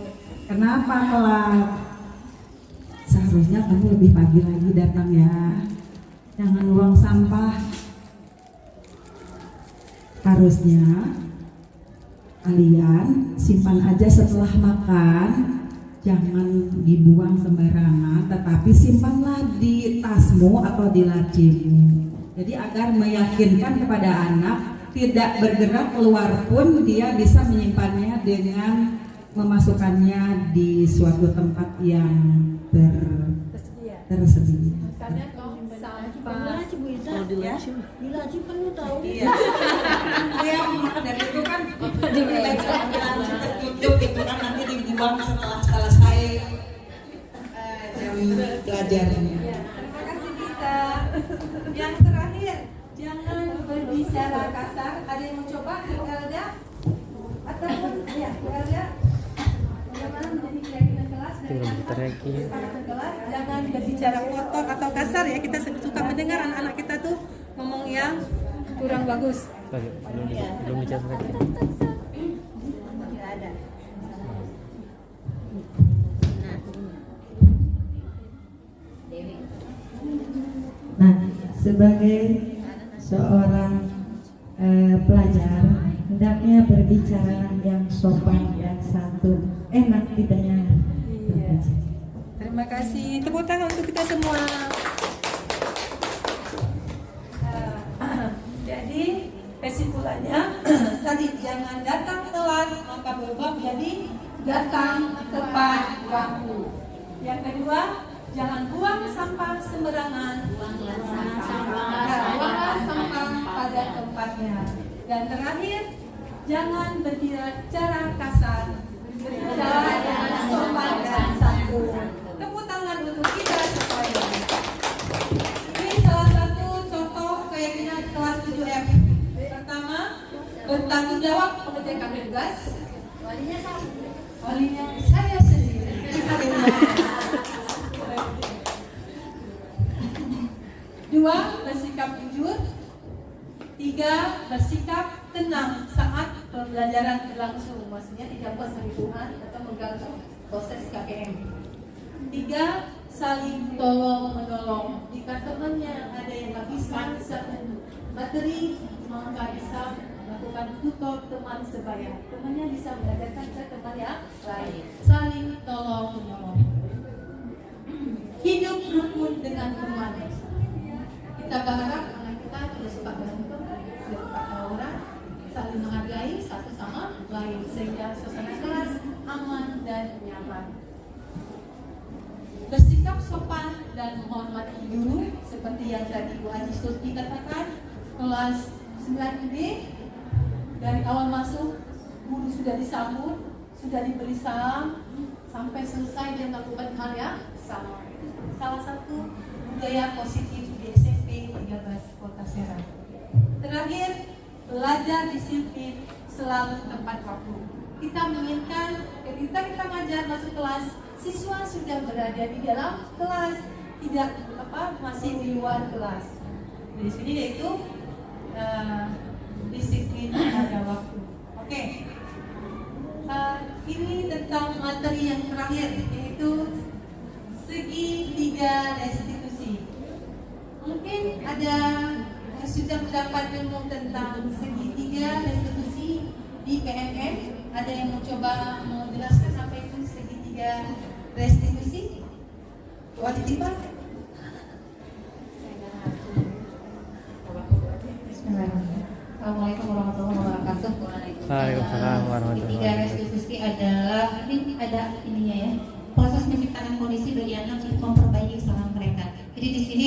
Kenapa telat? Seharusnya kamu lebih pagi lagi datang ya. Jangan buang sampah. Harusnya kalian simpan aja setelah makan. Jangan dibuang sembarangan, tetapi simpanlah di tasmu atau di lacimu. Jadi agar meyakinkan kepada anak tidak bergerak keluar pun dia bisa menyimpannya dengan memasukkannya di suatu tempat yang tersedia. Dilaci penuh tahu. Iya. Iya, maka dari itu kan ambil tertutup gitu kan nanti dibuang setelah selesai jam belajarnya. Terima kasih Dita. Yang terakhir, jangan berbicara kasar. Ada yang mau coba? Bu Elda? Ataupun ya, Bu Elda? Bagaimana menjadi keyakinan kelas dan anak kelas? Jangan berbicara kotor atau kasar ya. Kita suka mendengar anak-anak kita tuh ngomong yang kurang bagus. Belum dicatat. Tidak ada. Nah, sebagai seorang pelajar, hendaknya berbicara yang sopan dan santun, enak didengar. Iya. Terima kasih. Tepuk tangan untuk kita semua. Jadi kesimpulannya tadi jangan datang telat, maka berubah jadi datang tepat waktu. Yang kedua, jangan buang sampah sembarangan. Buanglah sampah pada tempatnya. Dan terakhir, jangan berbicara kasar. Berbicara dengan sopan dan santun. Tepuk tangan untuk kita semuanya. Ini salah satu contoh keyakinan kelas 7F. Pertama, bertanggung jawab mengerjakan tugas. Walinya siapa? Walinya saya sendiri. Dua, bersikap jujur. Tiga, bersikap tenang saat pembelajaran berlangsung. Maksudnya tidak buat keributan atau mengganggu proses KPM. Tiga, saling tolong menolong. Jika temannya ada yang kehabisan satu materi, maka bisa melakukan tutor teman sebaya. Temannya bisa mengajarkan ke teman yang lain. Saling tolong menolong. Hidup rukun dengan teman. Kita berharap anak kita tidak suka berantem, tidak suka tawuran, saling menghargai satu sama lain sehingga suasana kelas aman dan nyaman. Bersikap sopan dan menghormati guru seperti yang tadi Bu Haji Surti katakan. Kelas 9B dari awal masuk guru sudah disambut, sudah diberi salam sampai selesai dia melakukan hal yang sama. Salah satu budaya positif di SMP 13 Kota Serang. Terakhir, belajar disiplin selalu tepat waktu. Kita menginginkan ketika kita ngajar masuk kelas, siswa sudah berada di dalam kelas, tidak masih di luar kelas. Di sini yaitu disiplin pada waktu. Oke. Ini tentang materi yang terakhir, yaitu segitiga restitusi. Mungkin ada yang sudah mendapat ilmu tentang segitiga restitusi di PNM. Ada yang mencoba menjelaskan apa itu segitiga restitusi? Wali tiba? ketiga restitusi adalah ini ada ininya ya, proses menciptakan kondisi bagi anak untuk memperbaiki kesalahan mereka. Jadi di sini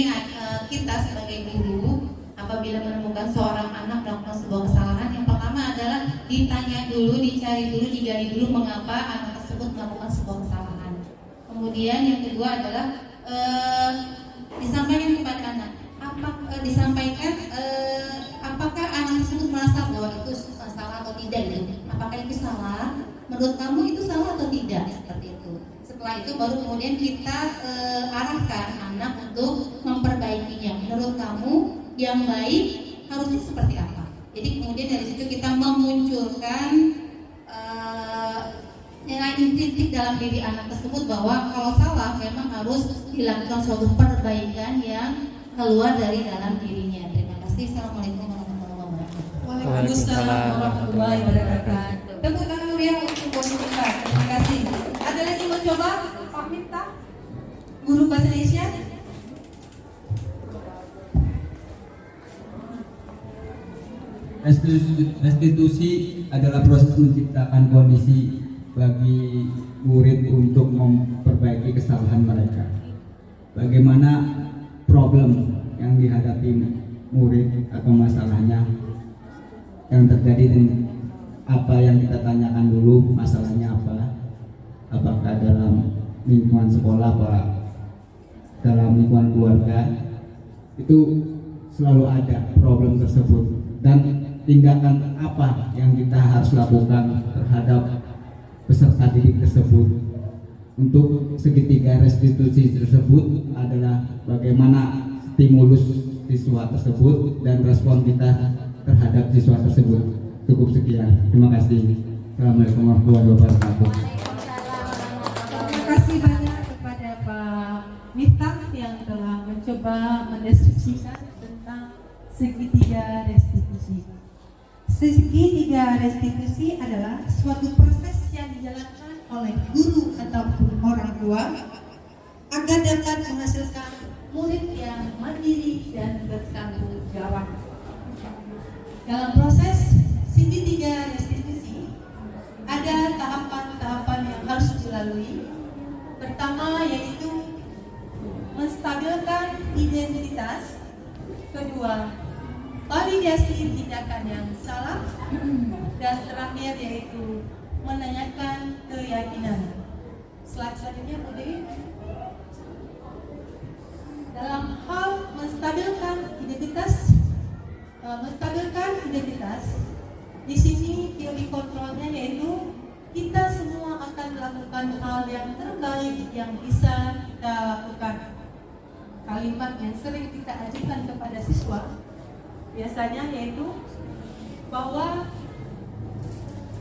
kita sebagai guru apabila menemukan seorang anak melakukan sebuah kesalahan, yang pertama adalah ditanya dulu, dicari dulu, digali dulu mengapa anak tersebut melakukan sebuah kesalahan. Kemudian yang kedua adalah disampaikan kepada anak, apakah anak tersebut merasa bahwa itu salah atau tidak gitu. Apakah itu salah? Menurut kamu itu salah atau tidak? Seperti itu. Setelah itu baru kemudian kita arahkan anak untuk memperbaikinya. Menurut kamu yang baik harusnya seperti apa? Jadi kemudian dari situ kita memunculkan nilai intrinsik dalam diri anak tersebut bahwa kalau salah memang harus dilakukan suatu perbaikan yang keluar dari dalam dirinya. Terima kasih. Assalamualaikum warahmatullahi wabarakatuh. Waalaikumsalam warahmatullahi wabarakatuh. Tepuk tangan meriah untuk Bu Miftah. Terima kasih. Ada lagi mau coba? Pak Miftah, guru bahasa Indonesia. Restitusi adalah proses menciptakan kondisi bagi murid untuk memperbaiki kesalahan mereka. Bagaimana problem yang dihadapi murid atau masalahnya yang terjadi, dan apa yang kita tanyakan dulu masalahnya apa, apakah dalam lingkungan sekolah, apa dalam lingkungan keluarga, itu selalu ada problem tersebut, dan tindakan apa yang kita harus lakukan terhadap peserta didik tersebut. Untuk segitiga restitusi tersebut adalah bagaimana stimulus siswa tersebut dan respon kita terhadap siswa tersebut. Cukup sekian. Terima kasih. Assalamualaikum warahmatullahi wabarakatuh. Terima kasih banyak kepada Pak Miftah yang telah mencoba mendeskripsikan tentang segitiga restitusi. Segitiga restitusi adalah suatu proses yang dijalankan oleh guru ataupun orang tua agar dapat menghasilkan murid yang mandiri dan bertanggung jawab. Dalam proses segitiga restitusi ada tahapan-tahapan yang harus dilalui. Pertama yaitu menstabilkan identitas, kedua validasi tindakan yang salah, dan terakhir yaitu menanyakan keyakinan. Slide selanjutnya Bu Dewi. Dalam hal menstabilkan identitas, di sini teori kontrolnya yaitu kita semua akan melakukan hal yang terbaik yang bisa kita lakukan. Kalimat yang sering kita ajukan kepada siswa biasanya yaitu bahwa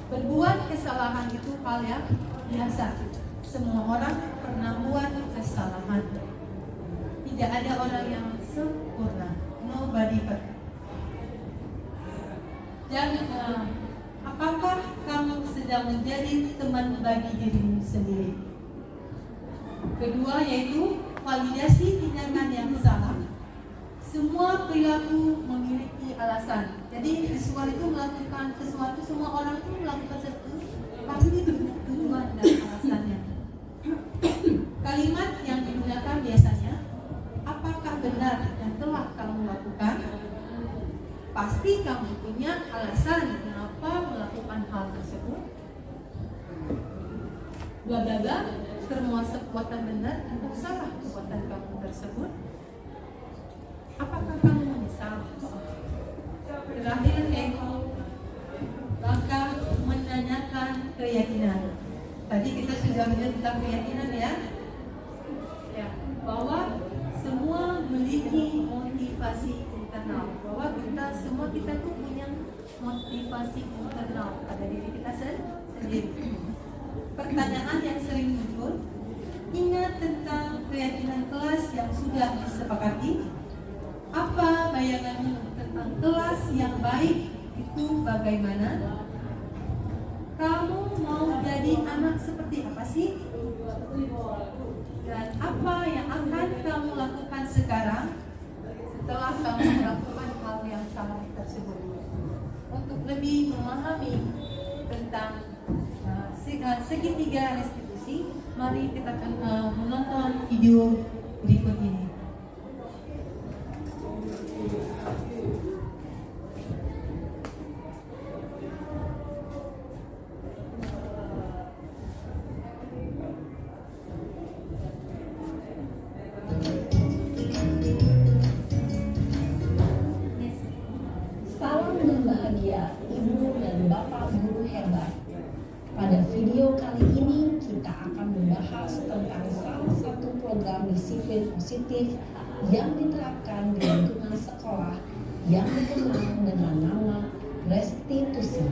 berbuat kesalahan itu hal yang biasa. Semua orang pernah buat kesalahan. Tidak ada orang yang sempurna. Nobody perfect. Dan apakah kamu sedang menjadi teman bagi dirimu sendiri? Kedua yaitu validasi tindakan yang salah. Semua perilaku memiliki alasan. Jadi siswa itu melakukan sesuatu, semua orang itu melakukan sesuatu pasti tujuan dan alasannya. Kalimat yang digunakan biasanya, apakah benar yang telah kamu lakukan? Pasti kamu punya alasan kenapa melakukan hal tersebut. Bla bla bla, termasuk perbuatan benar atau salah perbuatan kamu tersebut. Apakah kamu menyesal? Terakhir yaitu langkah menanyakan keyakinan. Tadi kita sudah melihat tentang keyakinan ya, bahwa semua memiliki motivasi internal. Bahwa kita tuh punya motivasi internal pada diri kita sendiri. Pertanyaan yang sering muncul, ingat tentang keyakinan kelas yang sudah disepakati. Apa bayanganmu tentang kelas yang baik itu bagaimana? Kamu mau jadi anak seperti apa sih? Dan apa yang akan kamu lakukan sekarang setelah kamu melakukan hal yang salah tersebut? Untuk lebih memahami tentang segitiga restitusi. Mari kita akan menonton video berikut ini. Salam dan bahagia Ibu dan Bapak Guru hebat. Pada video kali ini kita akan membahas tentang salah satu program disiplin positif yang diterapkan di lingkungan sekolah yang dikenal dengan nama restitusi.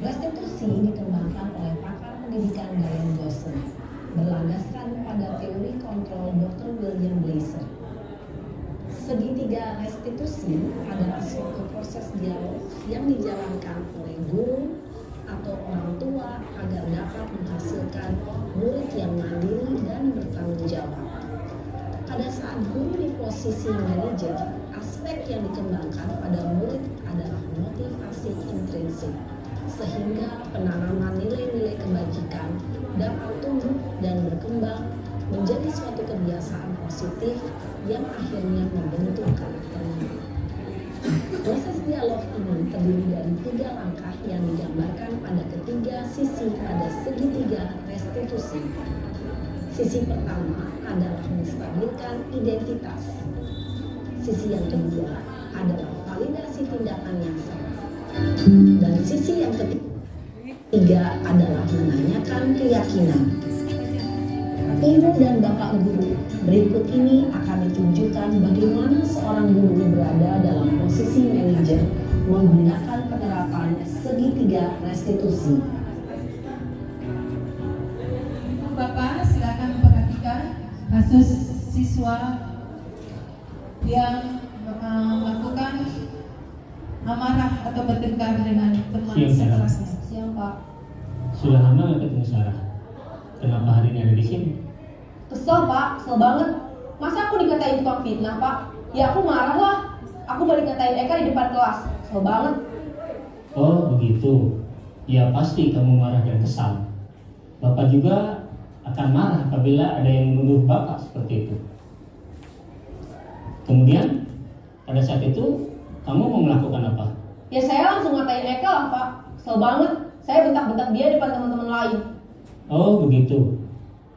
Restitusi dikembangkan oleh pakar pendidikan Diane Dawson berlandaskan pada teori kontrol Dr. William Blaser. Segitiga restitusi adalah suatu proses dialog yang dijalankan oleh guru atau orang tua agar dapat menghasilkan murid yang mandiri dan bertanggung jawab. Pada saat guru di posisi manajer, aspek yang dikembangkan pada murid adalah motivasi intrinsik, sehingga penanaman nilai-nilai kebajikan dapat tumbuh dan berkembang menjadi suatu kebiasaan positif yang akhirnya membentuk karakternya. Proses dialog ini terdiri dari 3 langkah yang digambarkan pada ketiga sisi pada segitiga restitusi. Sisi pertama adalah menstabilkan identitas. Sisi yang kedua adalah validasi tindakan yang salah. Dan sisi yang ketiga adalah menanyakan keyakinan. Ibu dan Bapak Guru, berikut ini akan ditunjukkan bagaimana seorang guru berada dalam posisi manajer menggunakan penerapan segitiga restitusi. Bapak, silakan memperhatikan kasus siswa yang melakukan amarah atau bertengkar dengan teman sekelasnya. Siang, Pak. Sudah lama nggak ketemu Sarah? Kenapa hari ini ada di sini? Kesel, Pak, kesel banget. Masa aku dikatain tukang fitnah, Pak? Ya aku marah lah. Aku balik katain Eka di depan kelas. Kesel banget. Oh begitu. Ya pasti kamu marah dan kesal. Bapak juga akan marah apabila ada yang menuduh Bapak seperti itu. Kemudian pada saat itu kamu mau melakukan apa? Ya saya langsung ngatain Eka lah, Pak. Kesel banget. Saya bentak-bentak dia depan teman-teman lain. Oh begitu.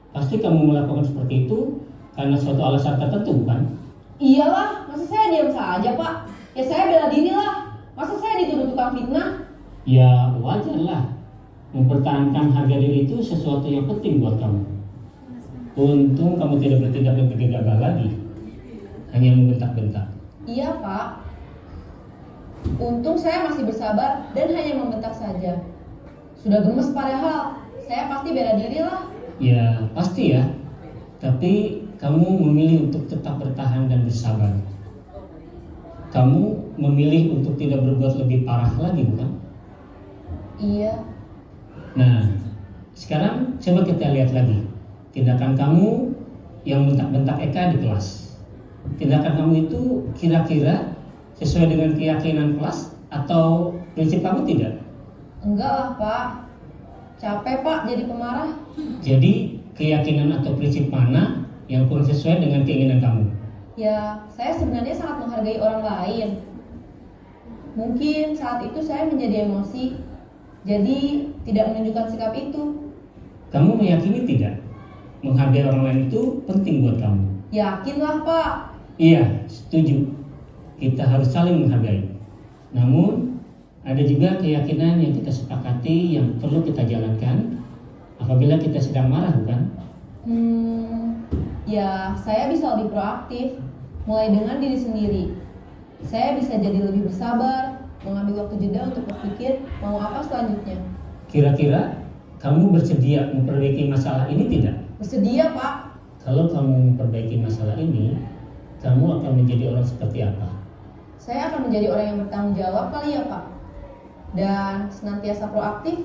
Pasti kamu melakukan seperti itu karena suatu alasan tertentu, bukan? Iyalah, masa saya diam saja, Pak? Ya saya bela diri lah. Masa saya dituduh tukang fitnah? Ya wajarlah. Mempertahankan harga diri itu sesuatu yang penting buat kamu. Untung kamu tidak bertindak lebih gegabah lagi, hanya membentak-bentak. Iya, Pak. Untung saya masih bersabar dan hanya membentak saja. Sudah gemes padahal. Saya pasti bela diri lah. Ya pasti ya. Tapi kamu memilih untuk tetap bertahan dan bersabar. Kamu memilih untuk tidak berbuat lebih parah lagi, bukan? Iya. Nah, sekarang coba kita lihat lagi tindakan kamu yang bentak-bentak Eka di kelas. Tindakan kamu itu kira-kira sesuai dengan keyakinan kelas atau prinsip kamu tidak? Enggak lah, Pak. Capek, Pak, jadi pemarah. Jadi keyakinan atau prinsip mana yang kurang sesuai dengan keinginan kamu? Ya, saya sebenarnya sangat menghargai orang lain. Mungkin saat itu saya menjadi emosi, jadi tidak menunjukkan sikap itu. Kamu meyakini tidak? Menghargai orang lain itu penting buat kamu. Yakinlah, Pak. Iya, setuju. Kita harus saling menghargai. Namun, ada juga keyakinan yang kita sepakati yang perlu kita jalankan apabila kita sedang marah, bukan? Ya, saya bisa lebih proaktif, mulai dengan diri sendiri. Saya bisa jadi lebih bersabar, mengambil waktu jeda untuk berpikir mau apa selanjutnya. Kira-kira kamu bersedia memperbaiki masalah ini tidak? Bersedia, Pak. Kalau kamu memperbaiki masalah ini, kamu akan menjadi orang seperti apa? Saya akan menjadi orang yang bertanggung jawab kali ya, Pak. Dan senantiasa proaktif.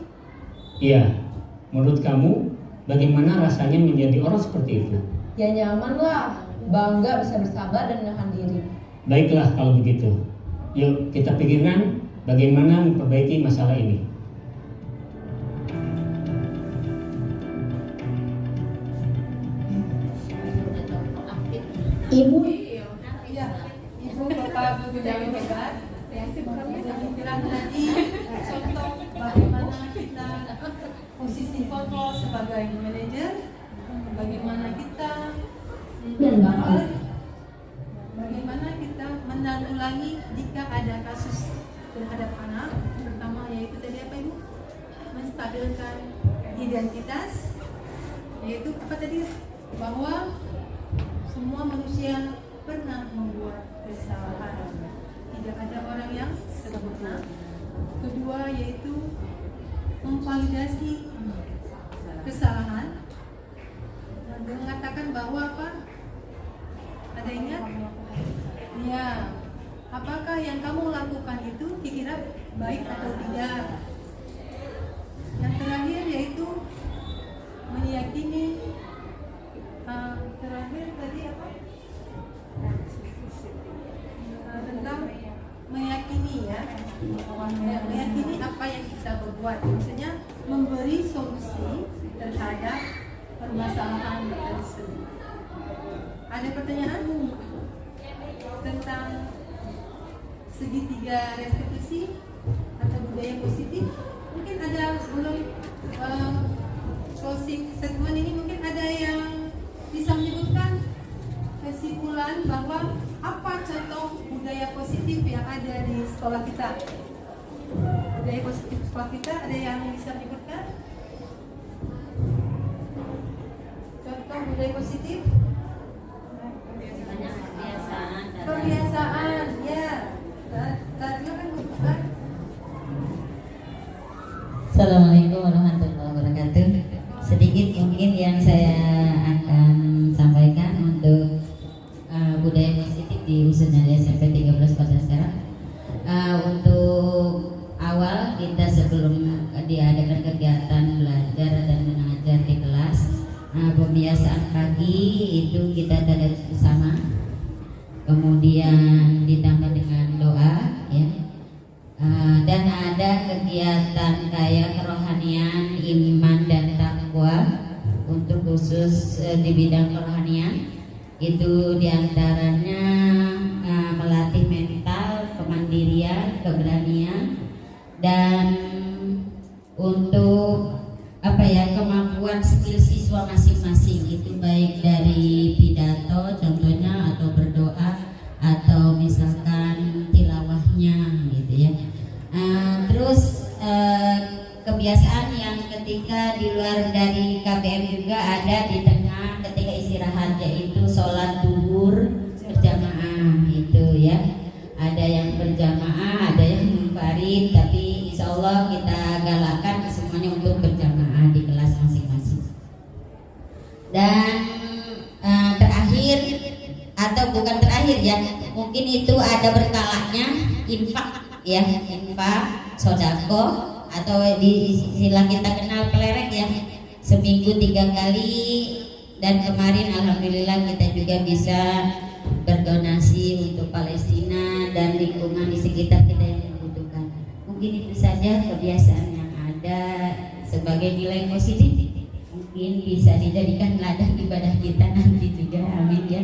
Iya, menurut kamu bagaimana rasanya menjadi orang seperti itu? Ya nyaman lah, bangga bisa bersabar dan menahan diri. Baiklah kalau begitu. Yuk kita pikirkan bagaimana memperbaiki masalah ini. Ibu, Ibu Bapak Guru yang hebat, bilang tadi contoh bagaimana kita posisi foto sebagai manajer, bagaimana kita menanggulangi jika ada kasus terhadap anak. Pertama yaitu tadi apa Ibu? Menstabilkan identitas, yaitu apa tadi? Bahwa semua manusia pernah membuat kesalahan. Tidak ada orang yang sempurna. Kedua yaitu memvalidasi kesalahan dan mengatakan bahwa apa? Ada ingat? Ya. Apakah yang kamu lakukan itu dikira baik atau tidak? Yang terakhir yaitu meyakini. Terakhir tadi apa? Tentang meyakini ya, meyakini apa yang kita berbuat, maksudnya memberi solusi terhadap permasalahan tersebut. Ada pertanyaan tentang segitiga restitusi atau budaya positif? Mungkin ada sebelum closing statement ini, mungkin ada yang bisa menyebutkan kesimpulan bahwa apa contoh budaya positif yang ada di sekolah kita? Budaya positif sekolah kita, ada yang bisa menyebutkan? Contoh budaya positif? Kebiasaan, ya. Tadi kan bukan. Assalamualaikum warahmatullahi wabarakatuh. Sedikit mungkin yang saya akan sampaikan untuk budaya positif di khususnya di SMP 13 Kota Serang. Untuk awal kita sebelum diadakan kegiatan belajar dan mengajar di kelas, pembiasaan pagi itu kita tadarus bersama, kemudian ditambah dengan doa, ya. Dan ada kegiatan kayak kerohanian, iman dan takwa untuk khusus di bidang kerohanian. Itu diantaranya melatih mental, kemandirian, keberanian, dan untuk kemampuan skill siswa masing-masing, itu baik dari pidato contohnya atau berdoa atau misalkan tilawahnya gitu ya. Terus kebiasaan yang ketika di luar dari KBM juga ada di tengah ketika istirahat, yaitu sholat duhur berjamaah itu ya. Ada yang berjamaah, ada yang munfarid, tapi insya Allah kita galakkan semuanya untuk berjamaah di kelas masing-masing. Dan terakhir atau bukan terakhir ya, mungkin itu ada berkalanya infak ya, infak, sodako, atau di istilah kita kenal pelerek ya, seminggu 3 kali. Dan kemarin alhamdulillah kita juga bisa berdonasi untuk Palestina dan lingkungan di sekitar kita yang membutuhkan. Mungkin itu saja kebiasaan yang ada sebagai nilai positif, mungkin bisa dijadikan ladang ibadah kita nanti juga. Amin ya.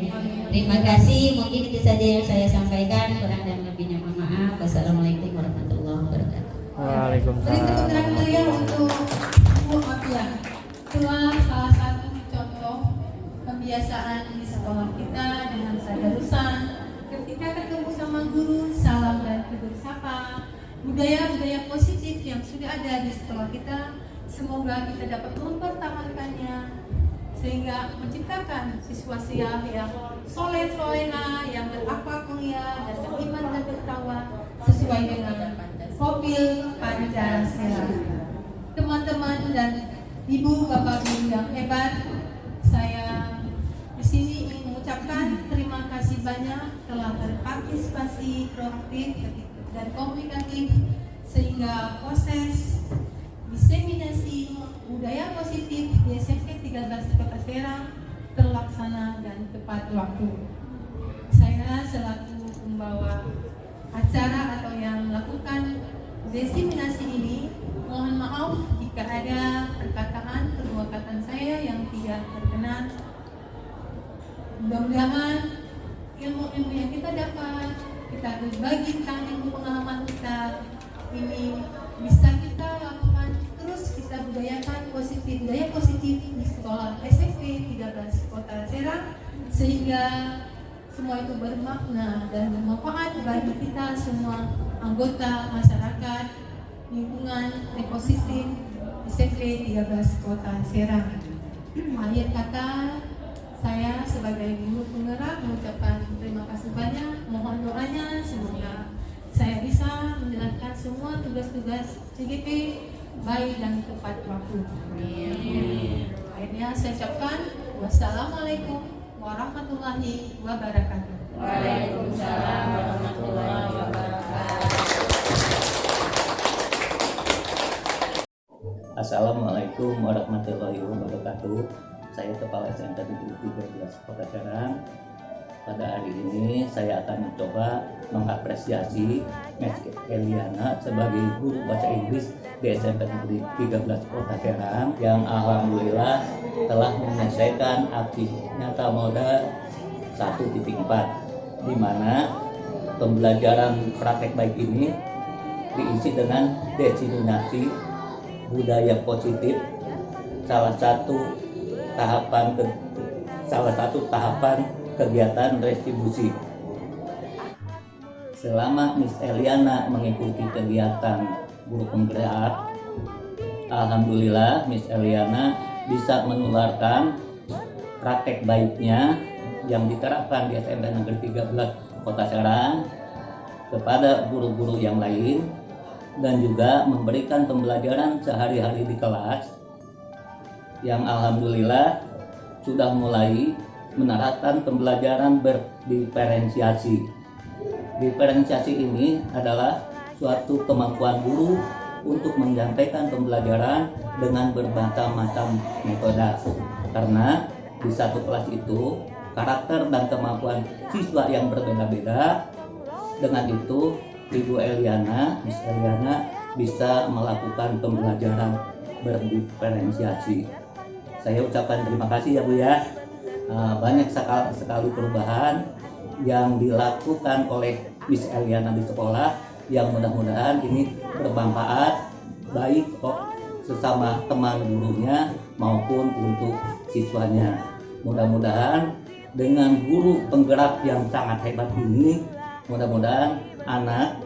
Terima kasih. Mungkin itu saja yang saya sampaikan. Kurang dan lebihnya mohon maaf. Wassalamualaikum warahmatullahi wabarakatuh. Waalaikumsalam. Beri untuk Bu Mafia. Itulah salah satu contoh kebiasaan di sekolah kita dengan tadarusan. Ketika ketemu sama guru, salam dan tegur sapa. Budaya-budaya positif yang sudah ada di sekolah kita, semoga kita dapat mempertahankannya sehingga menciptakan siswa-siswa yang soleh-soleha, yang berakhlak mulia dan beriman dan bertakwa sesuai dengan profil Pancasila. Teman-teman dan ibu bapak guru yang hebat, saya di sini ingin mengucapkan terima kasih banyak telah berpartisipasi proaktif dan komunikatif sehingga proses diseminasi budaya positif di SMP 13 Kota Serang terlaksana dan tepat waktu. Saya selaku pembawa acara atau yang melakukan diseminasi ini. Mohon maaf jika ada perkataan saya yang tidak berkenan. Mudah-mudahan ilmu-ilmu yang kita dapat, kita berbagikan ilmu pengalaman kita ini bisa kita lakukan terus, kita budayakan budaya positif di sekolah SMP 13 Kota Serang, sehingga semua itu bermakna dan bermanfaat bagi kita semua anggota masyarakat lingkungan ekosistem SMP 13 Kota Serang. Akhir kata, saya sebagai guru penggerak mengucapkan terima kasih banyak. Mohon doanya semoga saya bisa menjalankan semua tugas-tugas CGP baik dan tepat waktu. Akhirnya saya ucapkan wassalamualaikum warahmatullahi wabarakatuh. Waalaikumsalam warahmatullahi wabarakatuh. Assalamualaikum warahmatullahi wabarakatuh. Saya Kepala SMP Negeri 13 Kota Serang. Pada hari ini saya akan mencoba mengapresiasi Miss Eliana sebagai guru bahasa Inggris di SMP Negeri 13 Kota Serang yang alhamdulillah telah menyelesaikan aksi nyata moda 1.4, di mana pembelajaran praktek baik ini diisi dengan diseminasi budaya positif, salah satu tahapan kegiatan retribusi. Selama Miss Eliana mengikuti kegiatan guru penggerak, alhamdulillah Miss Eliana bisa menularkan praktek baiknya yang diterapkan di SMP Negeri 13 Kota Serang kepada guru-guru yang lain, dan juga memberikan pembelajaran sehari-hari di kelas yang alhamdulillah sudah mulai menerapkan pembelajaran berdiferensiasi. Diferensiasi ini adalah suatu kemampuan guru untuk menyampaikan pembelajaran dengan berbagai macam metode, karena di satu kelas itu karakter dan kemampuan siswa yang berbeda-beda. Dengan itu Ibu Eliana, Miss Eliana bisa melakukan pembelajaran berdiferensiasi. Saya ucapkan terima kasih ya Bu ya. Banyak sekali perubahan yang dilakukan oleh Miss Eliana di sekolah, yang mudah-mudahan ini bermanfaat baik sesama teman gurunya maupun untuk siswanya. Mudah-mudahan dengan guru penggerak yang sangat hebat ini, mudah-mudahan anak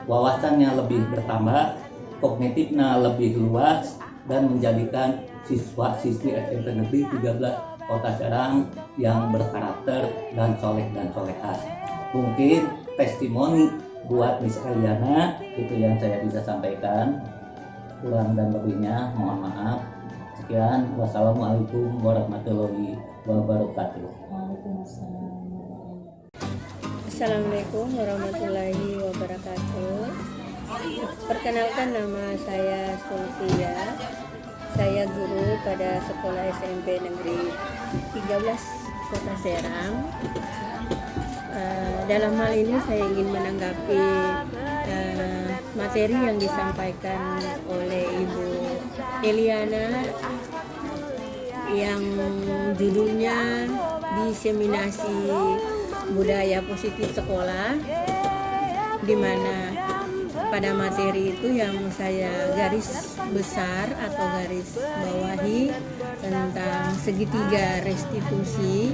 wawasannya lebih bertambah, kognitifnya lebih luas, dan menjadikan siswa-siswi SMP Negeri 13 Kota Serang yang berkarakter dan soleh dan solehah. Mungkin testimoni buat Miss Eliana itu yang saya bisa sampaikan. Kurang dan lebihnya mohon maaf. Sekian, wassalamualaikum warahmatullahi wabarakatuh. Assalamualaikum warahmatullahi wabarakatuh. Perkenalkan, nama saya Sulfia. Saya guru pada sekolah SMP Negeri 13 Kota Serang. Dalam hal ini saya ingin menanggapi materi yang disampaikan oleh Ibu Eliana yang judulnya diseminasi budaya positif sekolah, di mana pada materi itu yang saya garis besar atau garis bawahi tentang segitiga restitusi,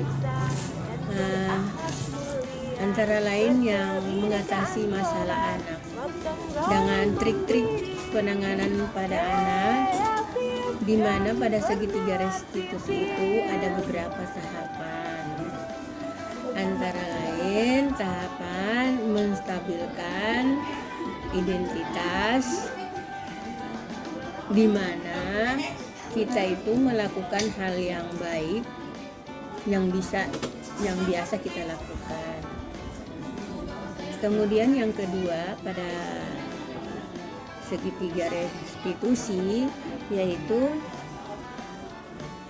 antara lain yang mengatasi masalah anak dengan trik-trik penanganan pada anak, di mana pada segitiga restitusi itu ada beberapa tahapan, antara lain tahapan menstabilkan identitas, di mana kita itu melakukan hal yang baik yang biasa kita lakukan. Kemudian yang kedua pada segitiga restitusi yaitu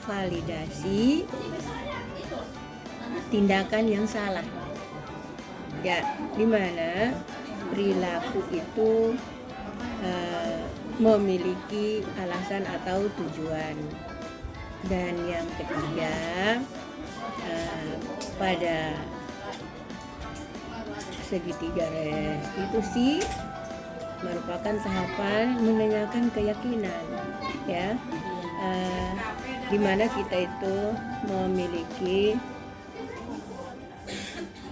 validasi tindakan yang salah. Ya, di mana perilaku itu memiliki alasan atau tujuan. Dan yang ketiga, pada segitiga restitusi merupakan tahapan menanyakan keyakinan, ya, di mana kita itu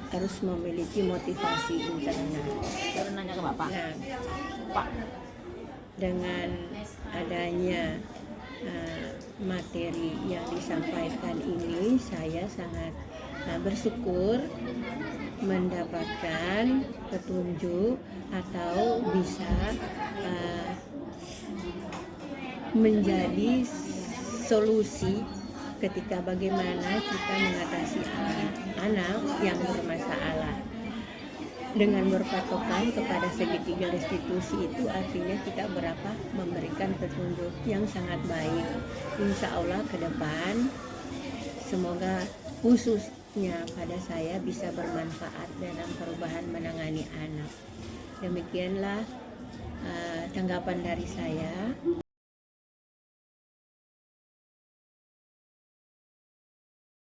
harus memiliki motivasi internal. Nanya ke Bapak. Nah, Pak. dengan adanya materi yang disampaikan ini, saya sangat bersyukur mendapatkan petunjuk atau bisa menjadi solusi ketika bagaimana kita mengatasi anak yang bermasalah. Dengan berpatokan kepada segitiga restitusi itu artinya kita berapa memberikan petunjuk yang sangat baik. Insya Allah ke depan semoga khususnya pada saya bisa bermanfaat dalam perubahan menangani anak. Demikianlah tanggapan dari saya.